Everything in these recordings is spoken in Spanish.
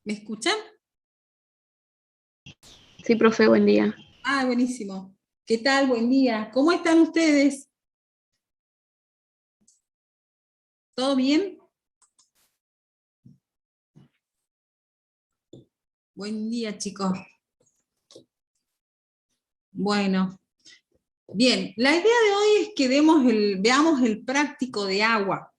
¿Me escuchan? Sí, profe, buen día. Ah, buenísimo. ¿Qué tal? Buen día. ¿Cómo están ustedes? ¿Todo bien? Buen día, chicos. Bueno, bien. La idea de hoy es que veamos el práctico de agua.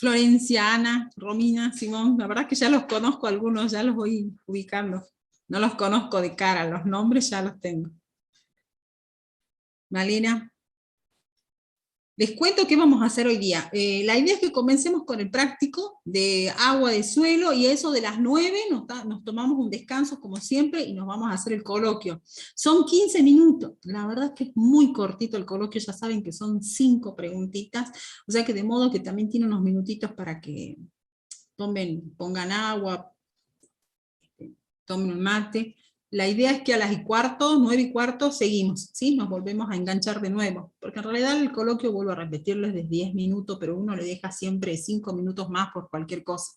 Florencia, Ana, Romina, Simón, la verdad es que ya los conozco algunos, ya los voy ubicando. No los conozco de cara, los nombres ya los tengo. Malena. Les cuento qué vamos a hacer hoy día. La idea es que comencemos con el práctico de agua de suelo y eso de las 9 nos tomamos un descanso como siempre y nos vamos a hacer el coloquio. Son 15 minutos, la verdad es que es muy cortito el coloquio, ya saben que son 5 preguntitas, o sea que de modo que también tiene unos minutitos para que pongan agua, tomen un mate. La idea es que a las 9:15, seguimos, ¿sí? Nos volvemos a enganchar de nuevo, porque en realidad el coloquio, vuelvo a repetirles, de 10 minutos, pero uno le deja siempre 5 minutos más por cualquier cosa.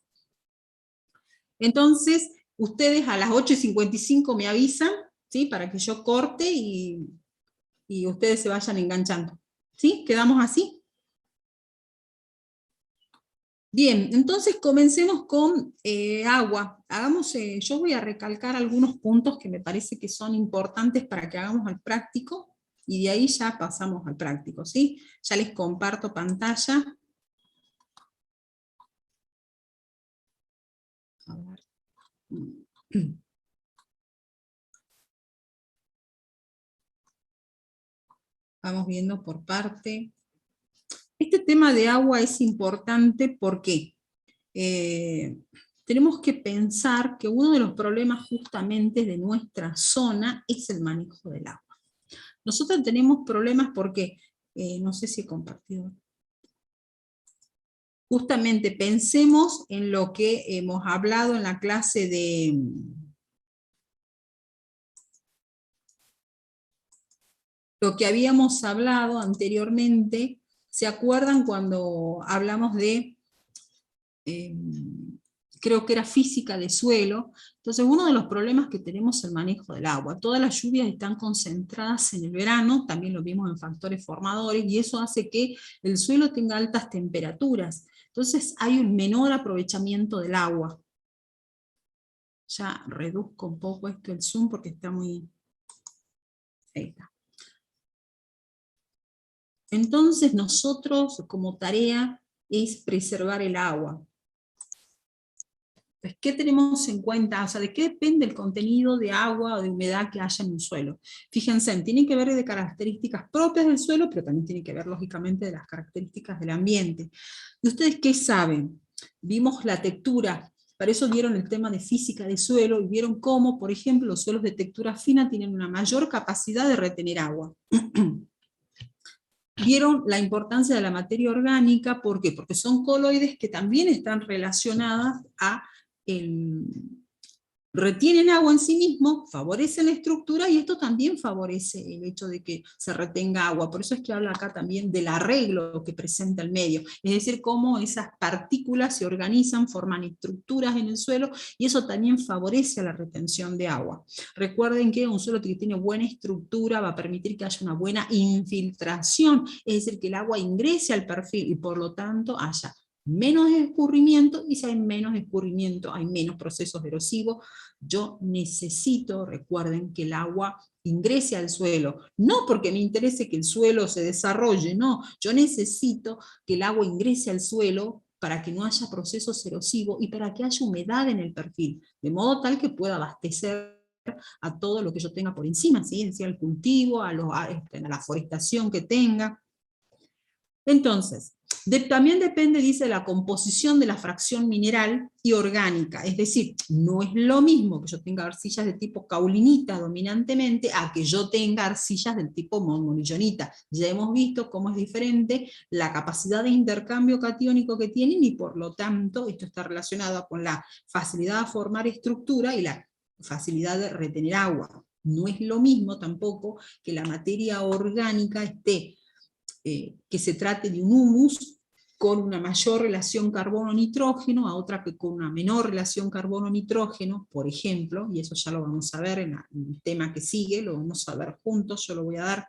Entonces, ustedes a las 8:55 me avisan, ¿sí? Para que yo corte y ustedes se vayan enganchando. ¿Sí? ¿Quedamos así? Bien, entonces comencemos con agua. Yo voy a recalcar algunos puntos que me parece que son importantes para que hagamos el práctico, y de ahí ya pasamos al práctico, ¿sí? Ya les comparto pantalla. A ver. Vamos viendo por parte. Este tema de agua es importante porque tenemos que pensar que uno de los problemas justamente de nuestra zona es el manejo del agua. Nosotros tenemos problemas porque, no sé si he compartido. Justamente pensemos en lo que hemos hablado en la clase de... Lo que habíamos hablado anteriormente, ¿se acuerdan cuando hablamos de... creo que era física de suelo? Entonces uno de los problemas que tenemos es el manejo del agua. Todas las lluvias están concentradas en el verano, también lo vimos en factores formadores, y eso hace que el suelo tenga altas temperaturas. Entonces hay un menor aprovechamiento del agua. Ya reduzco un poco esto el zoom porque está muy... Ahí está. Entonces nosotros como tarea es preservar el agua. Pues, ¿qué tenemos en cuenta? O sea, ¿de qué depende el contenido de agua o de humedad que haya en un suelo? Fíjense, tiene que ver de características propias del suelo, pero también tiene que ver, lógicamente, de las características del ambiente. ¿Y ustedes qué saben? Vimos la textura, para eso vieron el tema de física de suelo, y vieron cómo, por ejemplo, los suelos de textura fina tienen una mayor capacidad de retener agua. Vieron la importancia de la materia orgánica, ¿por qué? Porque son coloides que también están relacionadas a retienen agua en sí mismo, favorecen la estructura, y esto también favorece el hecho de que se retenga agua. Por eso es que habla acá también del arreglo que presenta el medio, es decir, cómo esas partículas se organizan, forman estructuras en el suelo, y eso también favorece a la retención de agua. Recuerden que un suelo que tiene buena estructura va a permitir que haya una buena infiltración, es decir, que el agua ingrese al perfil y por lo tanto haya menos escurrimiento, y si hay menos escurrimiento hay menos procesos erosivos. Yo necesito, recuerden, que el agua ingrese al suelo, no porque me interese que el suelo se desarrolle, no, yo necesito que el agua ingrese al suelo para que no haya procesos erosivos y para que haya humedad en el perfil, de modo tal que pueda abastecer a todo lo que yo tenga por encima, ¿sí? Es decir, al cultivo, a la forestación que tenga. Entonces, también depende, dice, de la composición de la fracción mineral y orgánica, es decir, no es lo mismo que yo tenga arcillas de tipo caulinita dominantemente a que yo tenga arcillas del tipo monzonita. Ya hemos visto cómo es diferente la capacidad de intercambio catiónico que tienen, y por lo tanto esto está relacionado con la facilidad de formar estructura y la facilidad de retener agua. No es lo mismo tampoco que la materia orgánica esté que se trate de un humus con una mayor relación carbono-nitrógeno, a otra que con una menor relación carbono-nitrógeno, por ejemplo, y eso ya lo vamos a ver en el tema que sigue, lo vamos a ver juntos, yo lo voy a dar.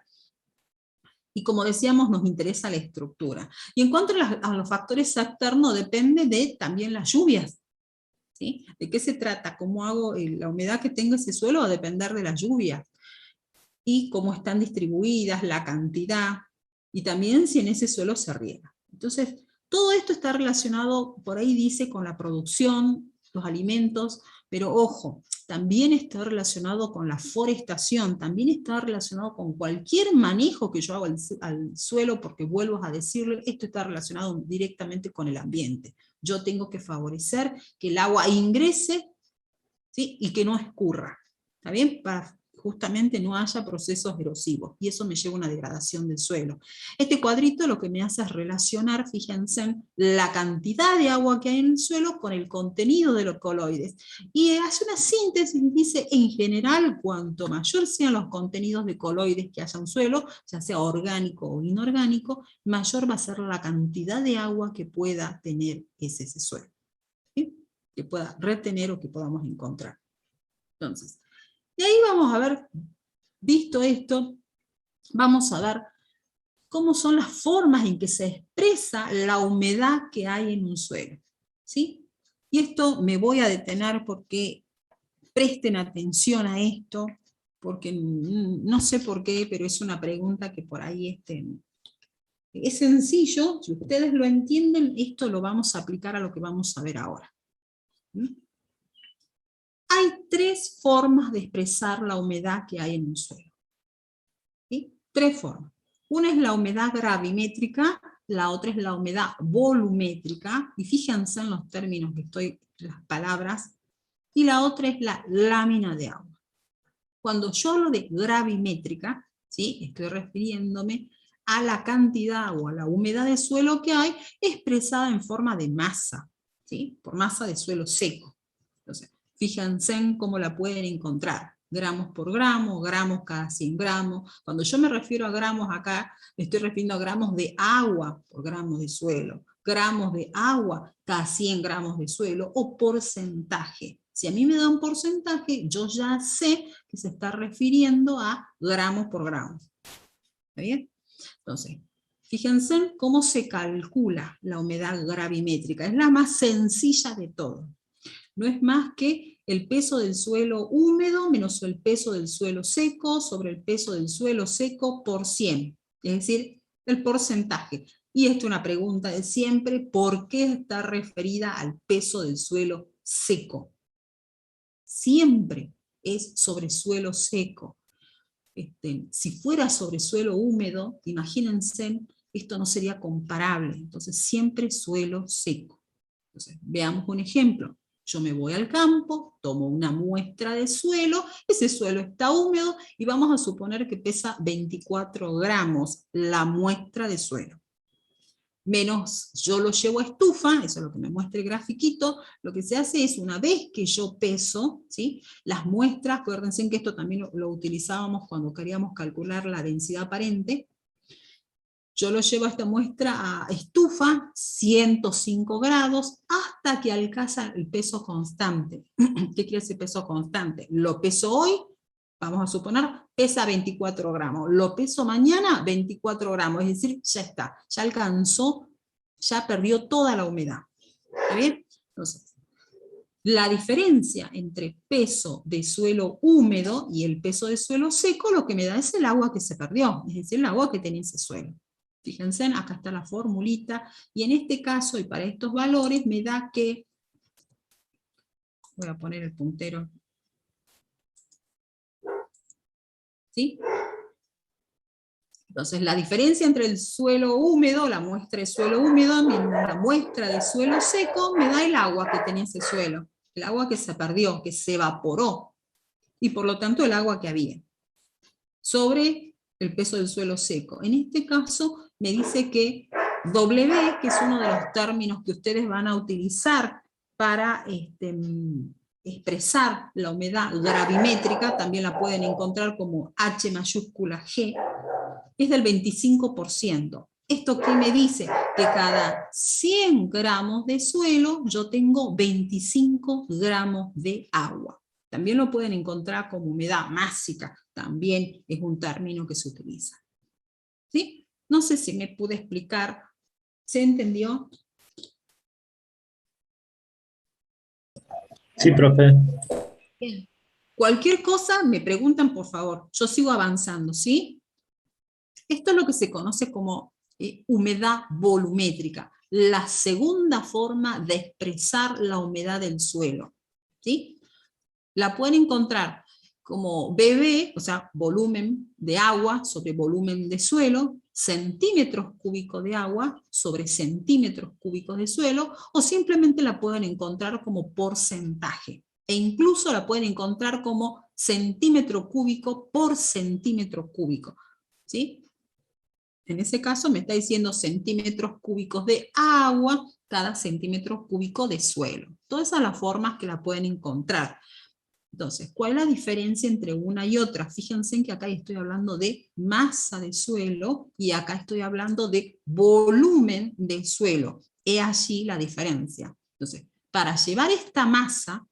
Y como decíamos, nos interesa la estructura. Y en cuanto a los factores externos, depende de también las lluvias. ¿Sí? ¿De qué se trata? ¿Cómo hago la humedad que tenga ese suelo? Va a depender de las lluvias. Y cómo están distribuidas, la cantidad, y también si en ese suelo se riega. Entonces, todo esto está relacionado, por ahí dice, con la producción, los alimentos, pero ojo, también está relacionado con la forestación, también está relacionado con cualquier manejo que yo hago al suelo, porque vuelvo a decirle, esto está relacionado directamente con el ambiente. Yo tengo que favorecer que el agua ingrese, ¿sí? Y que no escurra, ¿está bien? Para justamente no haya procesos erosivos, y eso me lleva a una degradación del suelo. Este cuadrito lo que me hace es relacionar, fíjense, la cantidad de agua que hay en el suelo con el contenido de los coloides, y hace una síntesis y dice, en general, cuanto mayor sean los contenidos de coloides que haya en un suelo, ya sea orgánico o inorgánico, mayor va a ser la cantidad de agua que pueda tener ese suelo, ¿sí? Que pueda retener o que podamos encontrar. Entonces, y ahí vamos a ver, visto esto, vamos a ver cómo son las formas en que se expresa la humedad que hay en un suelo, ¿sí? Y esto me voy a detener porque presten atención a esto, porque no sé por qué, pero es una pregunta que por ahí es sencillo, si ustedes lo entienden, esto lo vamos a aplicar a lo que vamos a ver ahora. ¿Sí? Hay tres formas de expresar la humedad que hay en un suelo. ¿Sí? Tres formas. Una es la humedad gravimétrica, la otra es la humedad volumétrica, y fíjense en los términos que estoy, las palabras, y la otra es la lámina de agua. Cuando yo hablo de gravimétrica, ¿sí? Estoy refiriéndome a la cantidad o a la humedad de suelo que hay expresada en forma de masa, ¿sí? Por masa de suelo seco. Entonces, fíjense en cómo la pueden encontrar, gramos por gramo, gramos cada 100 gramos. Cuando yo me refiero a gramos acá, me estoy refiriendo a gramos de agua por gramos de suelo, gramos de agua cada 100 gramos de suelo, o porcentaje. Si a mí me da un porcentaje, yo ya sé que se está refiriendo a gramos por gramo. ¿Está bien? Entonces, fíjense en cómo se calcula la humedad gravimétrica. Es la más sencilla de todo. No es más que el peso del suelo húmedo menos el peso del suelo seco sobre el peso del suelo seco por 100. Es decir, el porcentaje. Y esto es una pregunta de siempre, ¿por qué está referida al peso del suelo seco? Siempre es sobre suelo seco. Si fuera sobre suelo húmedo, imagínense, esto no sería comparable. Entonces siempre suelo seco. Entonces, veamos un ejemplo. Yo me voy al campo, tomo una muestra de suelo, ese suelo está húmedo y vamos a suponer que pesa 24 gramos la muestra de suelo. Menos yo lo llevo a estufa, eso es lo que me muestra el grafiquito, lo que se hace es una vez que yo peso, ¿sí? Las muestras, acuérdense que esto también lo utilizábamos cuando queríamos calcular la densidad aparente, yo lo llevo a esta muestra a estufa, 105 grados, hasta que alcanza el peso constante. ¿Qué quiere decir peso constante? Lo peso hoy, vamos a suponer, pesa 24 gramos. Lo peso mañana, 24 gramos. Es decir, ya está, ya alcanzó, ya perdió toda la humedad. ¿Está bien? Entonces, la diferencia entre peso de suelo húmedo y el peso de suelo seco, lo que me da es el agua que se perdió, es decir, el agua que tenía ese suelo. Fíjense, acá está la formulita, y en este caso, y para estos valores, me da que, voy a poner el puntero, ¿sí? Entonces, la diferencia entre el suelo húmedo, la muestra de suelo húmedo, la muestra de suelo seco, me da el agua que tenía ese suelo, el agua que se perdió, que se evaporó, y por lo tanto el agua que había, sobre el peso del suelo seco. En este caso, me dice que W, que es uno de los términos que ustedes van a utilizar para expresar la humedad gravimétrica, también la pueden encontrar como H mayúscula G, es del 25%. ¿Esto qué me dice? Que cada 100 gramos de suelo yo tengo 25 gramos de agua. También lo pueden encontrar como humedad másica, también es un término que se utiliza. ¿Sí? No sé si me pude explicar. ¿Se entendió? Sí, profe. Bien. Cualquier cosa me preguntan, por favor. Yo sigo avanzando, ¿sí? Esto es lo que se conoce como humedad volumétrica, la segunda forma de expresar la humedad del suelo. ¿Sí? La pueden encontrar como BB, o sea, volumen de agua sobre volumen de suelo, centímetros cúbicos de agua sobre centímetros cúbicos de suelo, o simplemente la pueden encontrar como porcentaje. E incluso la pueden encontrar como centímetro cúbico por centímetro cúbico. ¿Sí? En ese caso me está diciendo centímetros cúbicos de agua cada centímetro cúbico de suelo. Todas esas son las formas que la pueden encontrar. Entonces, ¿cuál es la diferencia entre una y otra? Fíjense en que acá estoy hablando de masa de suelo y acá estoy hablando de volumen de suelo. He allí la diferencia. Entonces, para llevar esta masa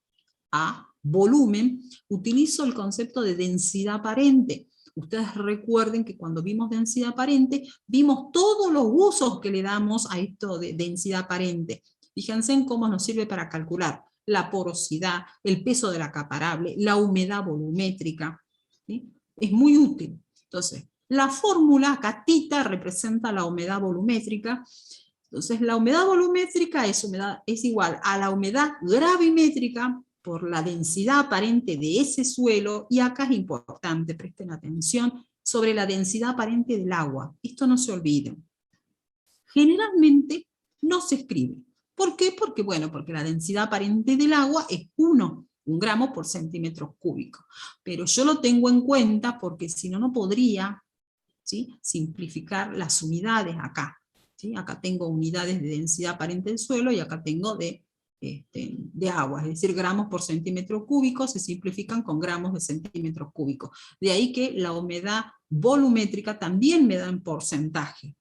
a volumen, utilizo el concepto de densidad aparente. Ustedes recuerden que cuando vimos densidad aparente, vimos todos los usos que le damos a esto de densidad aparente. Fíjense en cómo nos sirve para calcular la porosidad, el peso del acaparable, la humedad volumétrica. ¿Sí? Es muy útil. Entonces, la fórmula, acá θ representa la humedad volumétrica. Entonces, la humedad volumétrica es igual a la humedad gravimétrica por la densidad aparente de ese suelo, y acá es importante, presten atención, sobre la densidad aparente del agua. Esto no se olviden. Generalmente no se escribe. ¿Por qué? Porque, bueno, porque la densidad aparente del agua es 1 gramo por centímetro cúbico. Pero yo lo tengo en cuenta porque si no, no podría, ¿sí?, simplificar las unidades acá. ¿Sí? Acá tengo unidades de densidad aparente del suelo y acá tengo de agua, es decir, gramos por centímetro cúbico se simplifican con gramos de centímetros cúbicos. De ahí que la humedad volumétrica también me da en porcentaje.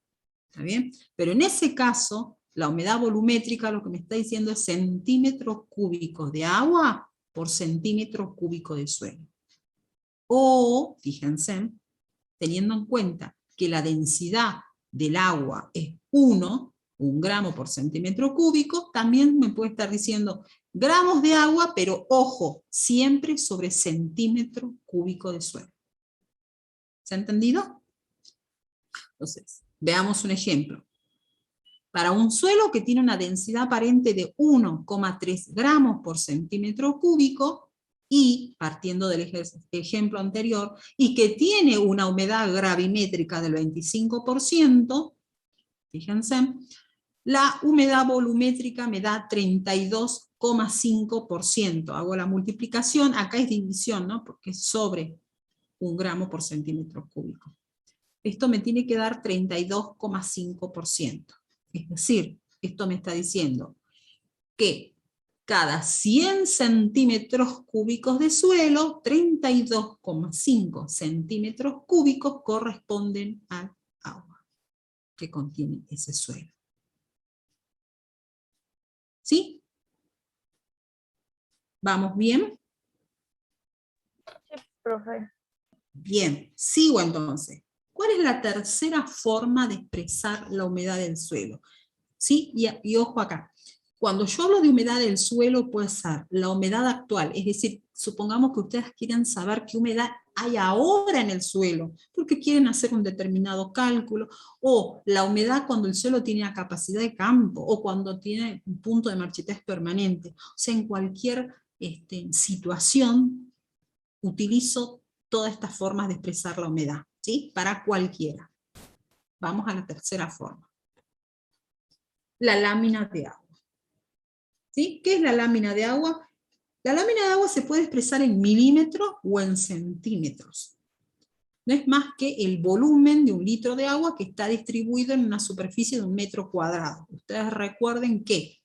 ¿Está bien? Pero en ese caso, la humedad volumétrica lo que me está diciendo es centímetros cúbicos de agua por centímetro cúbico de suelo. O, fíjense, teniendo en cuenta que la densidad del agua es 1 gramo por centímetro cúbico, también me puede estar diciendo gramos de agua, pero ojo, siempre sobre centímetro cúbico de suelo. ¿Se ha entendido? Entonces, veamos un ejemplo. Para un suelo que tiene una densidad aparente de 1,3 gramos por centímetro cúbico, y partiendo del ejemplo anterior, y que tiene una humedad gravimétrica del 25%, fíjense, la humedad volumétrica me da 32,5%. Hago la multiplicación, acá es división, ¿no?, porque es sobre 1 gramo por centímetro cúbico. Esto me tiene que dar 32,5%. Es decir, esto me está diciendo que cada 100 centímetros cúbicos de suelo, 32,5 centímetros cúbicos corresponden al agua que contiene ese suelo. ¿Sí? ¿Vamos bien? Sí, profe. Bien, sigo entonces. ¿Cuál es la tercera forma de expresar la humedad del suelo? ¿Sí? Y ojo acá. Cuando yo hablo de humedad del suelo, puede ser la humedad actual, es decir, supongamos que ustedes quieren saber qué humedad hay ahora en el suelo, porque quieren hacer un determinado cálculo, o la humedad cuando el suelo tiene una capacidad de campo, o cuando tiene un punto de marchitez permanente. O sea, en cualquier situación utilizo todas estas formas de expresar la humedad, ¿sí? Para cualquiera. Vamos a la tercera forma. La lámina de agua. ¿Sí? ¿Qué es la lámina de agua? La lámina de agua se puede expresar en milímetros o en centímetros. No es más que el volumen de 1 litro de agua que está distribuido en una superficie de 1 metro cuadrado. Ustedes recuerden que,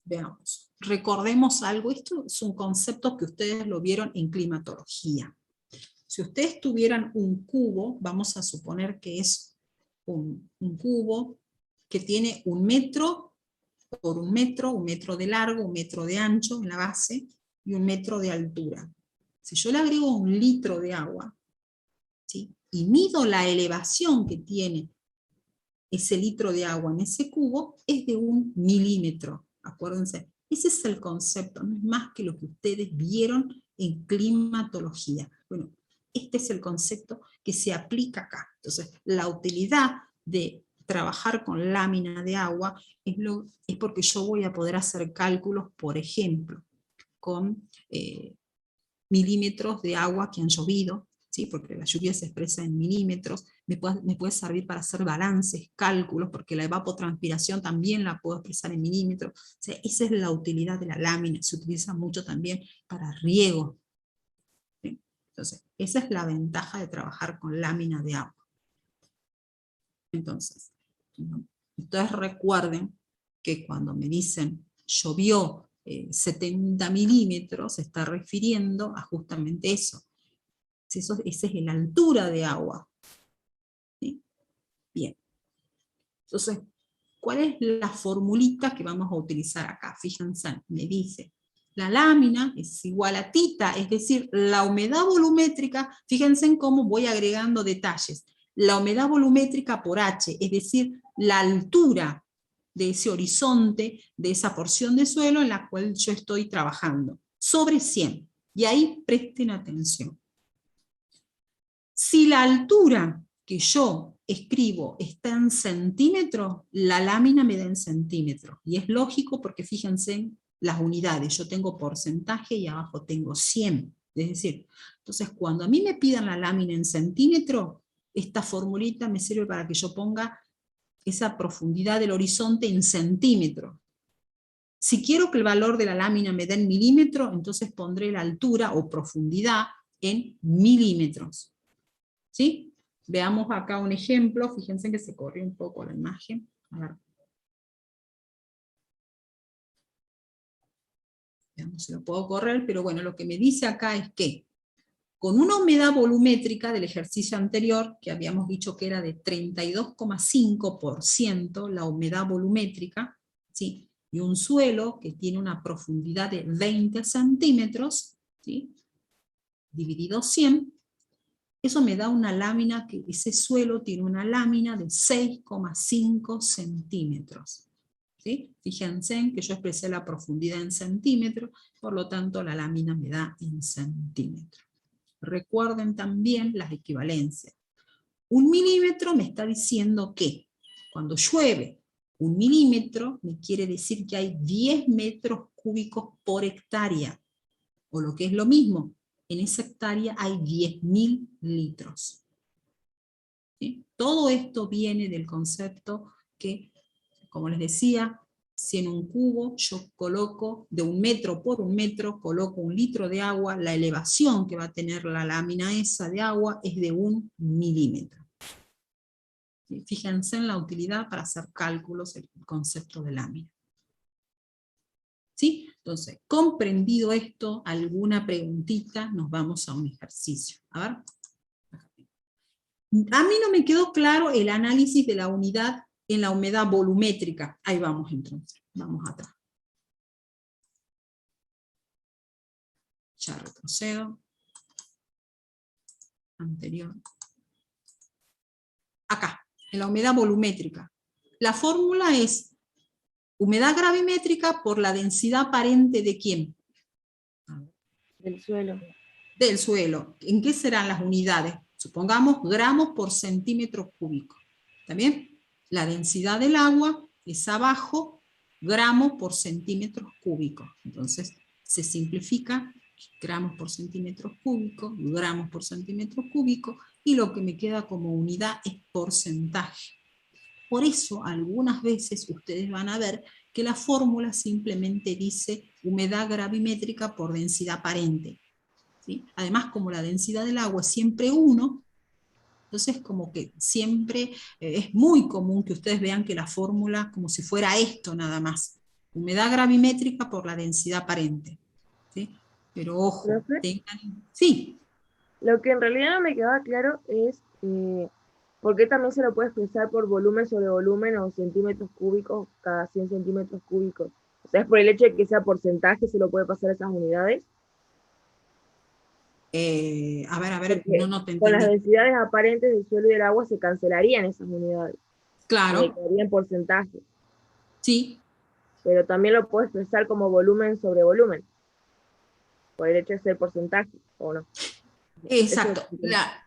veamos, recordemos algo, esto es un concepto que ustedes lo vieron en climatología. Si ustedes tuvieran un cubo, vamos a suponer que es un cubo que tiene 1 metro por 1 metro, 1 metro de largo, 1 metro de ancho en la base, y 1 metro de altura. Si yo le agrego 1 litro de agua, ¿sí?, y mido la elevación que tiene ese litro de agua en ese cubo, es de 1 milímetro. Acuérdense, ese es el concepto, no es más que lo que ustedes vieron en climatología. Bueno, este es el concepto que se aplica acá. Entonces, la utilidad de trabajar con lámina de agua es porque yo voy a poder hacer cálculos, por ejemplo, con milímetros de agua que han llovido, ¿sí?, porque la lluvia se expresa en milímetros. Me puede servir para hacer balances, cálculos, porque la evapotranspiración también la puedo expresar en milímetros. O sea, esa es la utilidad de la lámina. Se utiliza mucho también para riego, ¿sí? Entonces, esa es la ventaja de trabajar con lámina de agua. Entonces, ustedes recuerden que cuando me dicen llovió 70 milímetros, se está refiriendo a justamente eso. Esa es la altura de agua. ¿Sí? Bien. Entonces, ¿cuál es la formulita que vamos a utilizar acá? Fíjense, me dice, la lámina es igual a tita, es decir, la humedad volumétrica, fíjense en cómo voy agregando detalles. La humedad volumétrica por H, es decir, la altura de ese horizonte, de esa porción de suelo en la cual yo estoy trabajando, sobre 100. Y ahí presten atención. Si la altura que yo escribo está en centímetros, la lámina me da en centímetros. Y es lógico porque fíjense en las unidades. Yo tengo porcentaje y abajo tengo 100. Es decir, entonces cuando a mí me pidan la lámina en centímetros, esta formulita me sirve para que yo ponga esa profundidad del horizonte en centímetros. Si quiero que el valor de la lámina me dé en milímetros, entonces pondré la altura o profundidad en milímetros. ¿Sí? Veamos acá un ejemplo, fíjense que se corrió un poco la imagen. A ver. Veamos si lo puedo correr, pero bueno, lo que me dice acá es que con una humedad volumétrica del ejercicio anterior, que habíamos dicho que era de 32,5% la humedad volumétrica, ¿sí?, y un suelo que tiene una profundidad de 20 centímetros, ¿sí?, dividido 100, eso me da una lámina, que ese suelo tiene una lámina de 6,5 centímetros. ¿Sí? Fíjense en que yo expresé la profundidad en centímetros, por lo tanto la lámina me da en centímetros. Recuerden también las equivalencias. 1 milímetro me está diciendo que cuando llueve 1 milímetro, me quiere decir que hay 10 metros cúbicos por hectárea, o lo que es lo mismo, en esa hectárea hay 10.000 litros. ¿Sí? Todo esto viene del concepto que, como les decía, si en un cubo yo coloco de 1 metro por 1 metro, coloco 1 litro de agua, la elevación que va a tener la lámina esa de agua es de 1 milímetro. Fíjense en la utilidad para hacer cálculos, el concepto de lámina. ¿Sí? Entonces, comprendido esto, alguna preguntita, nos vamos a un ejercicio. A ver. A mí no me quedó claro el análisis de la unidad en la humedad volumétrica. Ahí vamos entonces, vamos atrás. Ya retrocedo. Anterior. Acá, en la humedad volumétrica. La fórmula es humedad gravimétrica por la densidad aparente ¿de quién? Del suelo. Del suelo. ¿En qué serán las unidades? Supongamos gramos por centímetro cúbico. ¿Está bien? La densidad del agua es abajo gramos por centímetros cúbicos. Entonces se simplifica gramos por centímetros cúbicos, gramos por centímetro cúbico, y lo que me queda como unidad es porcentaje. Por eso algunas veces ustedes van a ver que la fórmula simplemente dice humedad gravimétrica por densidad aparente. ¿Sí? Además, como la densidad del agua es siempre 1, entonces como que siempre es muy común que ustedes vean que la fórmula como si fuera esto nada más. Humedad gravimétrica por la densidad aparente. ¿Sí? Pero ojo, ¿Profe? tengan... Sí. Lo que en realidad no me quedaba claro es por qué también se lo puede expresar por volumen sobre volumen o centímetros cúbicos cada 100 centímetros cúbicos. O sea, es por el hecho de que sea porcentaje se lo puede pasar a esas unidades. A ver, Porque no te con las entendí. densidades aparentes del suelo y del agua se cancelarían esas unidades, porque Claro, quedarían porcentaje. sí, Pero también lo puedo expresar como volumen sobre volumen, por el hecho de ser porcentaje, ¿o no? Eso exacto.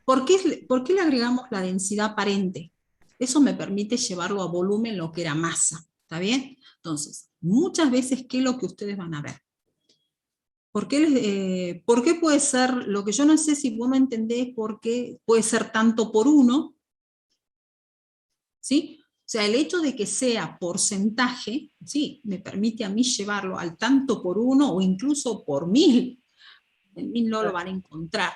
¿Por qué le agregamos la densidad aparente? Eso me permite llevarlo a volumen lo que era masa, ¿está bien? Entonces, muchas veces, ¿qué es lo que ustedes van a ver? ¿Por qué puede ser, lo que yo no sé si vos me entendés, por qué puede ser tanto por uno, ¿sí? O sea, el hecho de que sea porcentaje, ¿sí? Me permite a mí llevarlo al tanto por uno o incluso por 1000. En 1000 no lo van a encontrar,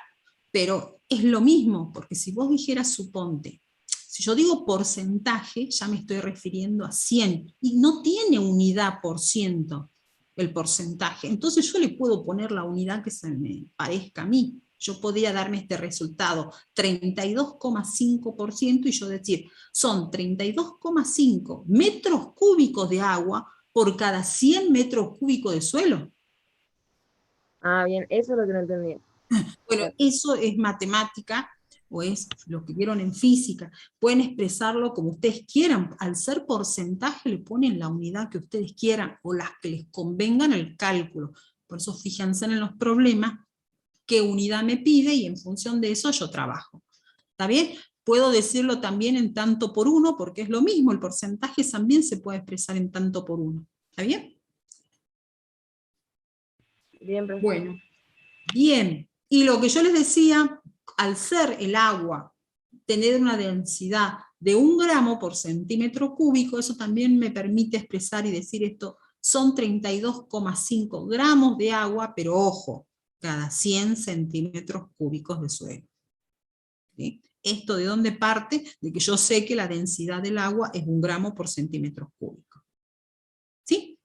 pero es lo mismo, porque si vos dijeras, suponte, si yo digo porcentaje, ya me estoy refiriendo a 100, y no tiene unidad por ciento el porcentaje, entonces yo le puedo poner la unidad que se me parezca a mí. Yo podría darme este resultado, 32,5%, y yo decir, son 32,5 metros cúbicos de agua por cada 100 metros cúbicos de suelo. Ah, bien, eso es lo que no entendía. Bueno, eso es matemática o es lo que vieron en física. Pueden expresarlo como ustedes quieran. Al ser porcentaje le ponen la unidad que ustedes quieran o las que les convengan el cálculo. Por eso fíjense en los problemas qué unidad me pide y en función de eso yo trabajo. ¿Está bien? Puedo decirlo también en tanto por uno porque es lo mismo. El porcentaje también se puede expresar en tanto por uno. ¿Está bien? Bien, profe. Bueno, bien, y lo que yo les decía, al ser el agua, tener una densidad de 1 gramo por centímetro cúbico, eso también me permite expresar y decir esto, son 32,5 gramos de agua, pero ojo, cada 100 centímetros cúbicos de suelo. ¿Sí? ¿Esto de dónde parte? De que yo sé que la densidad del agua es 1 gramo por centímetro cúbico. ¿Sí?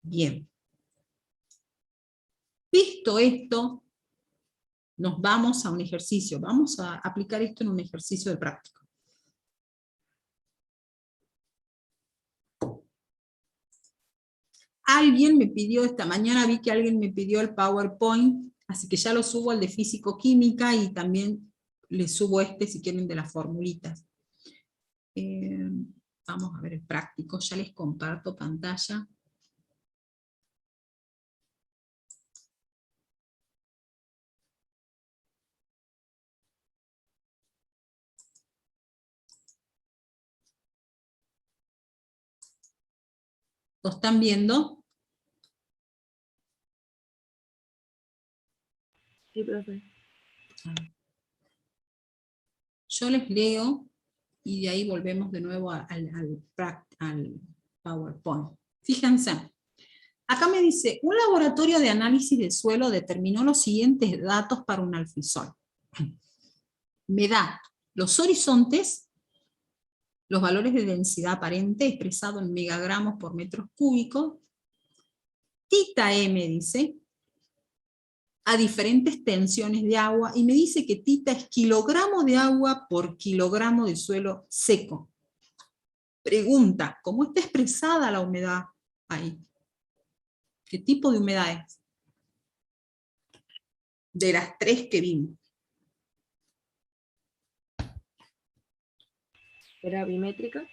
Bien. Visto esto, nos vamos a un ejercicio. Vamos a aplicar esto en un ejercicio de práctica. Alguien me pidió, esta mañana vi que alguien me pidió el PowerPoint, así que ya lo subo al de Físico-Química y también le subo este si quieren de las formulitas. Vamos a ver el práctico, ya les comparto pantalla. ¿Lo están viendo? Sí, profe. Yo les leo y de ahí volvemos de nuevo al PowerPoint. Fíjense, acá me dice, un laboratorio de análisis de suelo determinó los siguientes datos para un alfisol. Me da los horizontes, los valores de densidad aparente expresado en megagramos por metros cúbicos, tita M dice, a diferentes tensiones de agua, y me dice que tita es kilogramo de agua por kilogramo de suelo seco. Pregunta, ¿cómo está expresada la humedad ahí? ¿Qué tipo de humedad es? De las tres que vimos. ¿Gravimétrica?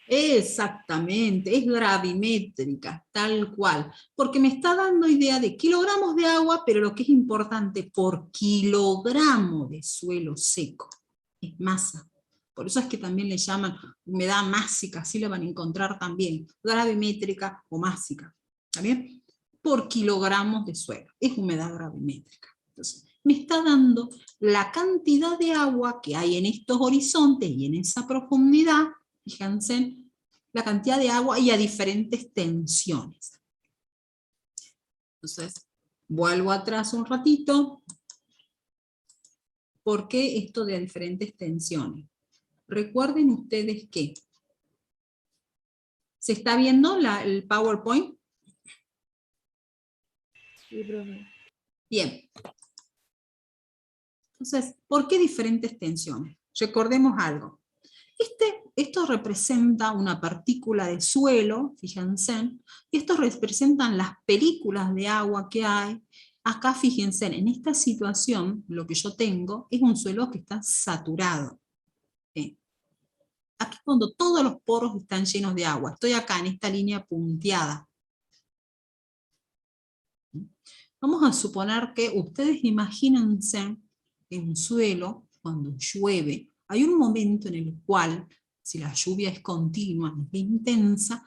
Exactamente, es gravimétrica, tal cual, porque me está dando idea de kilogramos de agua, pero lo que es importante, por kilogramo de suelo seco, es masa. Por eso es que también le llaman humedad másica, así la van a encontrar también, gravimétrica o másica, ¿está bien? Por kilogramos de suelo, es humedad gravimétrica. Entonces, me está dando la cantidad de agua que hay en estos horizontes y en esa profundidad, fíjense, la cantidad de agua y a diferentes tensiones. Entonces, vuelvo atrás un ratito. ¿Por qué esto de a diferentes tensiones? Recuerden ustedes que ¿se está viendo el PowerPoint? Sí, profe. Bien. Entonces, ¿por qué diferentes tensiones? Recordemos algo. Esto representa una partícula de suelo, fíjense, y estos representan las películas de agua que hay. Acá, fíjense, en esta situación, lo que yo tengo es un suelo que está saturado. ¿Sí? Aquí cuando todos los poros están llenos de agua, estoy acá en esta línea punteada. Vamos a suponer que ustedes imagínense en un suelo, cuando llueve, hay un momento en el cual, si la lluvia es continua, es intensa,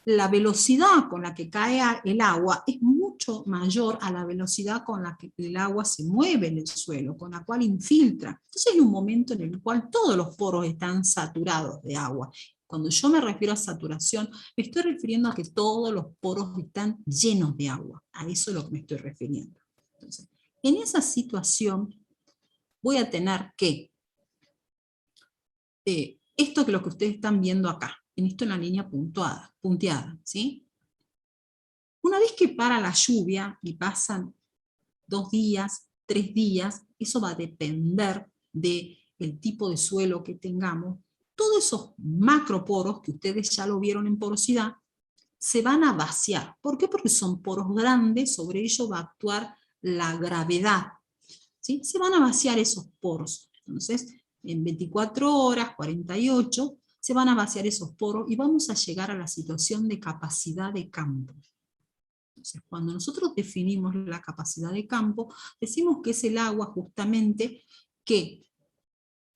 la velocidad con la que cae el agua es mucho mayor a la velocidad con la que el agua se mueve en el suelo, con la cual infiltra. Entonces hay un momento en el cual todos los poros están saturados de agua. Cuando yo me refiero a saturación, me estoy refiriendo a que todos los poros están llenos de agua. A eso es lo que me estoy refiriendo. Entonces, en esa situación voy a tener que esto que es lo que ustedes están viendo acá, en la línea punteada, ¿sí? Una vez que para la lluvia y pasan 2 días, 3 días, eso va a depender del tipo de suelo que tengamos. Todos esos macroporos que ustedes ya lo vieron en porosidad, se van a vaciar. ¿Por qué? Porque son poros grandes, sobre ellos va a actuar la gravedad. ¿Sí? Se van a vaciar esos poros. Entonces, en 24 horas, 48, se van a vaciar esos poros y vamos a llegar a la situación de capacidad de campo. Entonces, cuando nosotros definimos la capacidad de campo, decimos que es el agua justamente que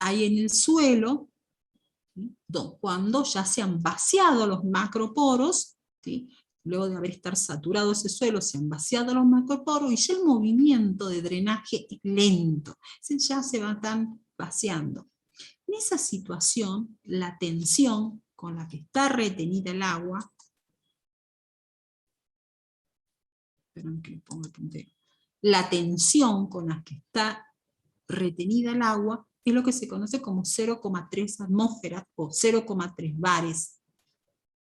hay en el suelo, ¿sí? Cuando ya se han vaciado los macroporos, ¿sí? Luego de haber estar saturado ese suelo, se han vaciado los macroporos y ya el movimiento de drenaje es lento, ya se están vaciando. En esa situación, la tensión con la que está retenida el agua, esperen que le ponga el puntero, la tensión con la que está retenida el agua es lo que se conoce como 0,3 atmósferas o 0,3 bares.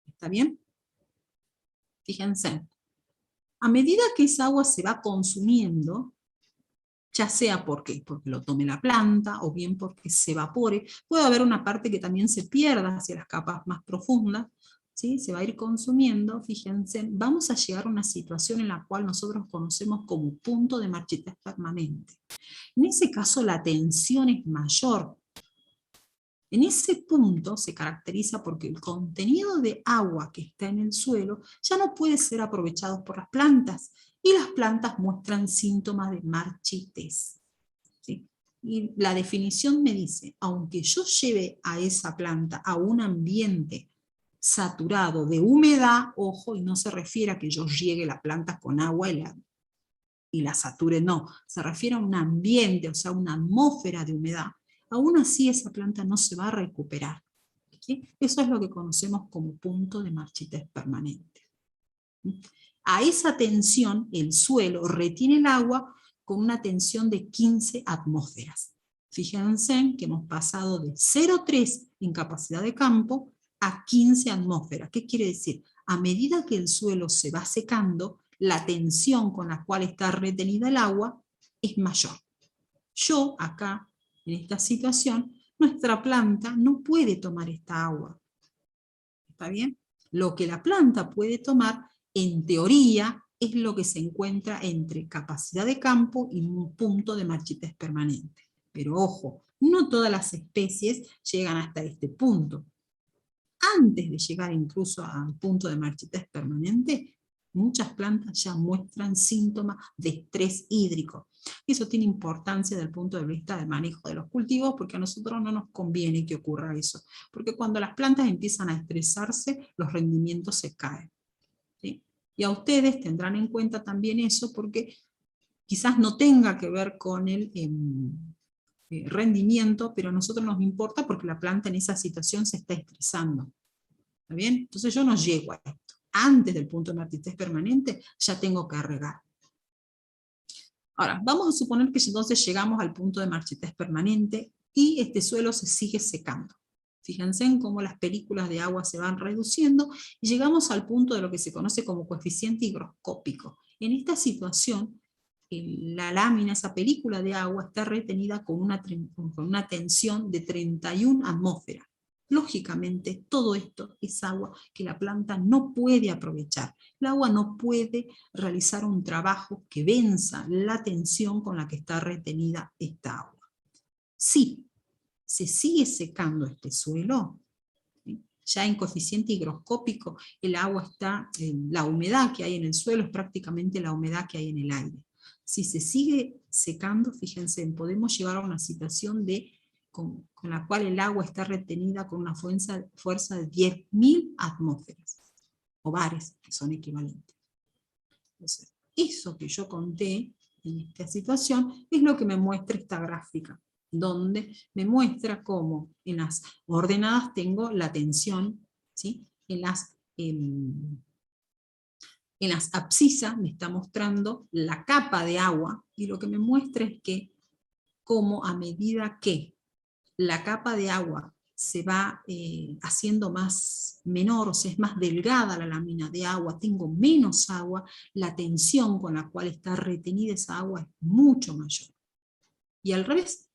¿Está bien? Fíjense. A medida que esa agua se va consumiendo, ya sea porque lo tome la planta, o bien porque se evapore, puede haber una parte que también se pierda hacia las capas más profundas, ¿sí? Se va a ir consumiendo, fíjense, vamos a llegar a una situación en la cual nosotros conocemos como punto de marchitez permanente. En ese caso la tensión es mayor. En ese punto se caracteriza porque el contenido de agua que está en el suelo ya no puede ser aprovechado por las plantas, y las plantas muestran síntomas de marchitez. ¿Sí? Y la definición me dice, aunque yo lleve a esa planta a un ambiente saturado de humedad, ojo, y no se refiere a que yo riegue la planta con agua y la sature, no, se refiere a un ambiente, o sea, una atmósfera de humedad. Aún así esa planta no se va a recuperar. ¿Sí? Eso es lo que conocemos como punto de marchitez permanente. A esa tensión, el suelo retiene el agua con una tensión de 15 atmósferas. Fíjense que hemos pasado de 0,3 en capacidad de campo a 15 atmósferas. ¿Qué quiere decir? A medida que el suelo se va secando, la tensión con la cual está retenida el agua es mayor. Yo acá, en esta situación, nuestra planta no puede tomar esta agua. ¿Está bien? Lo que la planta puede tomar, en teoría, es lo que se encuentra entre capacidad de campo y un punto de marchitez permanente. Pero ojo, no todas las especies llegan hasta este punto. Antes de llegar incluso al punto de marchitez permanente, muchas plantas ya muestran síntomas de estrés hídrico. Y eso tiene importancia desde el punto de vista del manejo de los cultivos, porque a nosotros no nos conviene que ocurra eso, porque cuando las plantas empiezan a estresarse, los rendimientos se caen. ¿Sí? Y a ustedes tendrán en cuenta también eso, porque quizás no tenga que ver con el rendimiento, pero a nosotros nos importa porque la planta en esa situación se está estresando. ¿Está bien? Entonces yo no llego a esto. Antes del punto de marchitez permanente ya tengo que regar. Ahora, vamos a suponer que entonces llegamos al punto de marchitez permanente y este suelo se sigue secando. Fíjense en cómo las películas de agua se van reduciendo y llegamos al punto de lo que se conoce como coeficiente higroscópico. En esta situación, la lámina, esa película de agua, está retenida con una tensión de 31 atmósferas. Lógicamente, todo esto es agua que la planta no puede aprovechar. El agua no puede realizar un trabajo que venza la tensión con la que está retenida esta agua. Si se sigue secando este suelo, ya en coeficiente higroscópico, el agua está, la humedad que hay en el suelo es prácticamente la humedad que hay en el aire. Si se sigue secando, fíjense, podemos llegar a una situación con la cual el agua está retenida con una fuerza de 10.000 atmósferas, o bares, que son equivalentes. Entonces, eso que yo conté en esta situación es lo que me muestra esta gráfica, donde me muestra cómo en las ordenadas tengo la tensión, ¿sí? En las abscisas me está mostrando la capa de agua, y lo que me muestra es que como a medida que la capa de agua se va haciendo menor, o sea, es más delgada la lámina de agua, tengo menos agua, la tensión con la cual está retenida esa agua es mucho mayor. Y al revés,